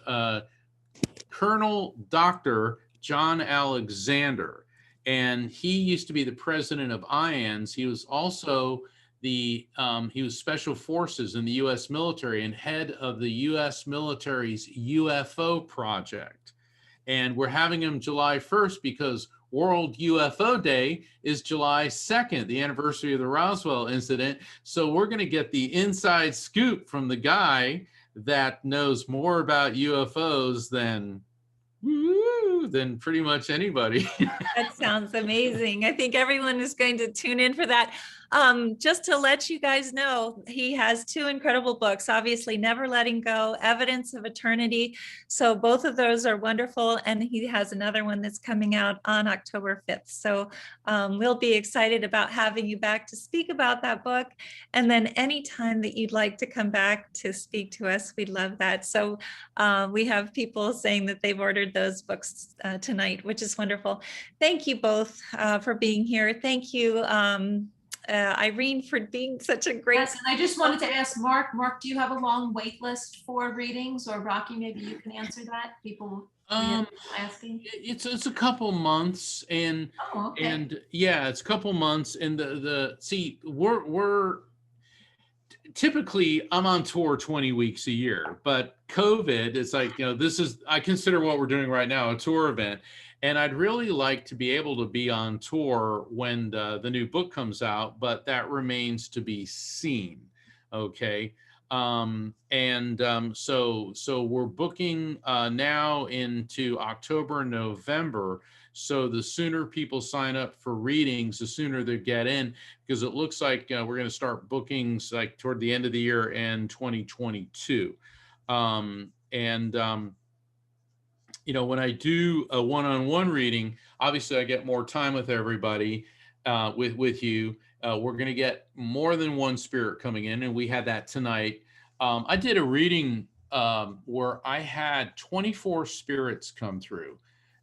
Colonel Dr. John Alexander. And he used to be the president of IANS. He was also he was special forces in the U.S. military and head of the U.S. military's UFO project. And we're having him July 1st because World UFO Day is July 2nd, the anniversary of the Roswell incident. So we're going to get the inside scoop from the guy that knows more about UFOs than pretty much anybody. that sounds amazing. I think everyone is going to tune in for that. Just to let you guys know, he has two incredible books, obviously Never Letting Go, Evidence of Eternity. So both of those are wonderful. And he has another one that's coming out on October 5th. So we'll be excited about having you back to speak about that book. And then anytime that you'd like to come back to speak to us, we'd love that. So we have people saying that they've ordered those books tonight, which is wonderful. Thank you both for being here. Thank you, Irene for being such a great. Yes, and I just wanted to ask Mark, do you have a long wait list for readings, or Rocky, maybe you can answer that? People asking. It's a couple months, and yeah, it's a couple months, and we're typically I'm on tour 20 weeks a year, but COVID is like, I consider what we're doing right now a tour event. And I'd really like to be able to be on tour when the new book comes out, but that remains to be seen. Okay. So we're booking now into October, November. So the sooner people sign up for readings, the sooner they get in, because it looks like we're going to start bookings like toward the end of the year in 2022. When I do a one-on-one reading, obviously I get more time with everybody, with you. We're going to get more than one spirit coming in, and we had that tonight. I did a reading where I had 24 spirits come through.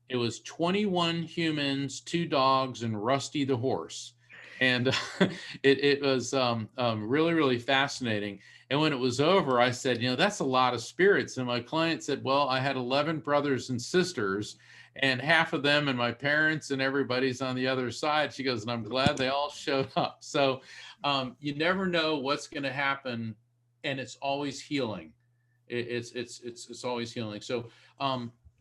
It was 21 humans, 2 dogs, and Rusty the horse. And it was really, really fascinating. And when it was over, I said, that's a lot of spirits. And my client said, well, I had 11 brothers and sisters, and half of them and my parents and everybody's on the other side. She goes, and I'm glad they all showed up. So you never know what's going to happen, and it's always healing. It's always healing. So,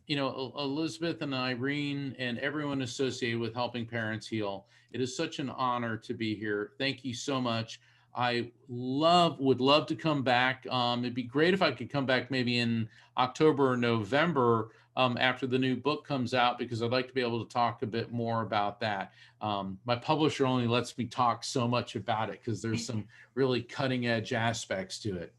Elizabeth and Irene and everyone associated with helping parents heal, it is such an honor to be here. Thank you so much. I would love to come back. It'd be great if I could come back maybe in October or November after the new book comes out, because I'd like to be able to talk a bit more about that. My publisher only lets me talk so much about it because there's some really cutting edge aspects to it.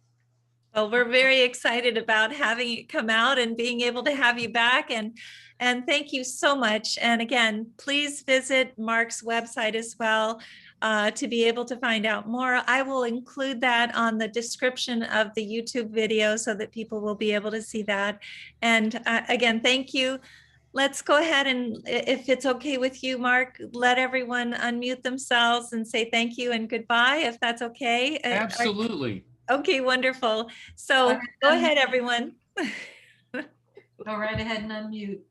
Well, we're very excited about having it come out and being able to have you back. And thank you so much. And again, please visit Mark's website as well to be able to find out more. I will include that on the description of the YouTube video so that people will be able to see that. And again, thank you. Let's go ahead and, if it's okay with you, Mark, let everyone unmute themselves and say thank you and goodbye, if that's okay. Absolutely. Okay, wonderful. So go ahead, everyone. Go right ahead and unmute.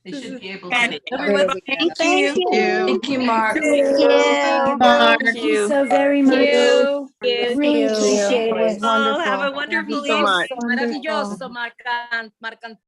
They should be able to. Everyone, Thank you. Thank you, Mark. Thank you. Thank you so very much. Really appreciate it. It was all wonderful. have a wonderful Thank you so evening. much. Maravilloso, Mark.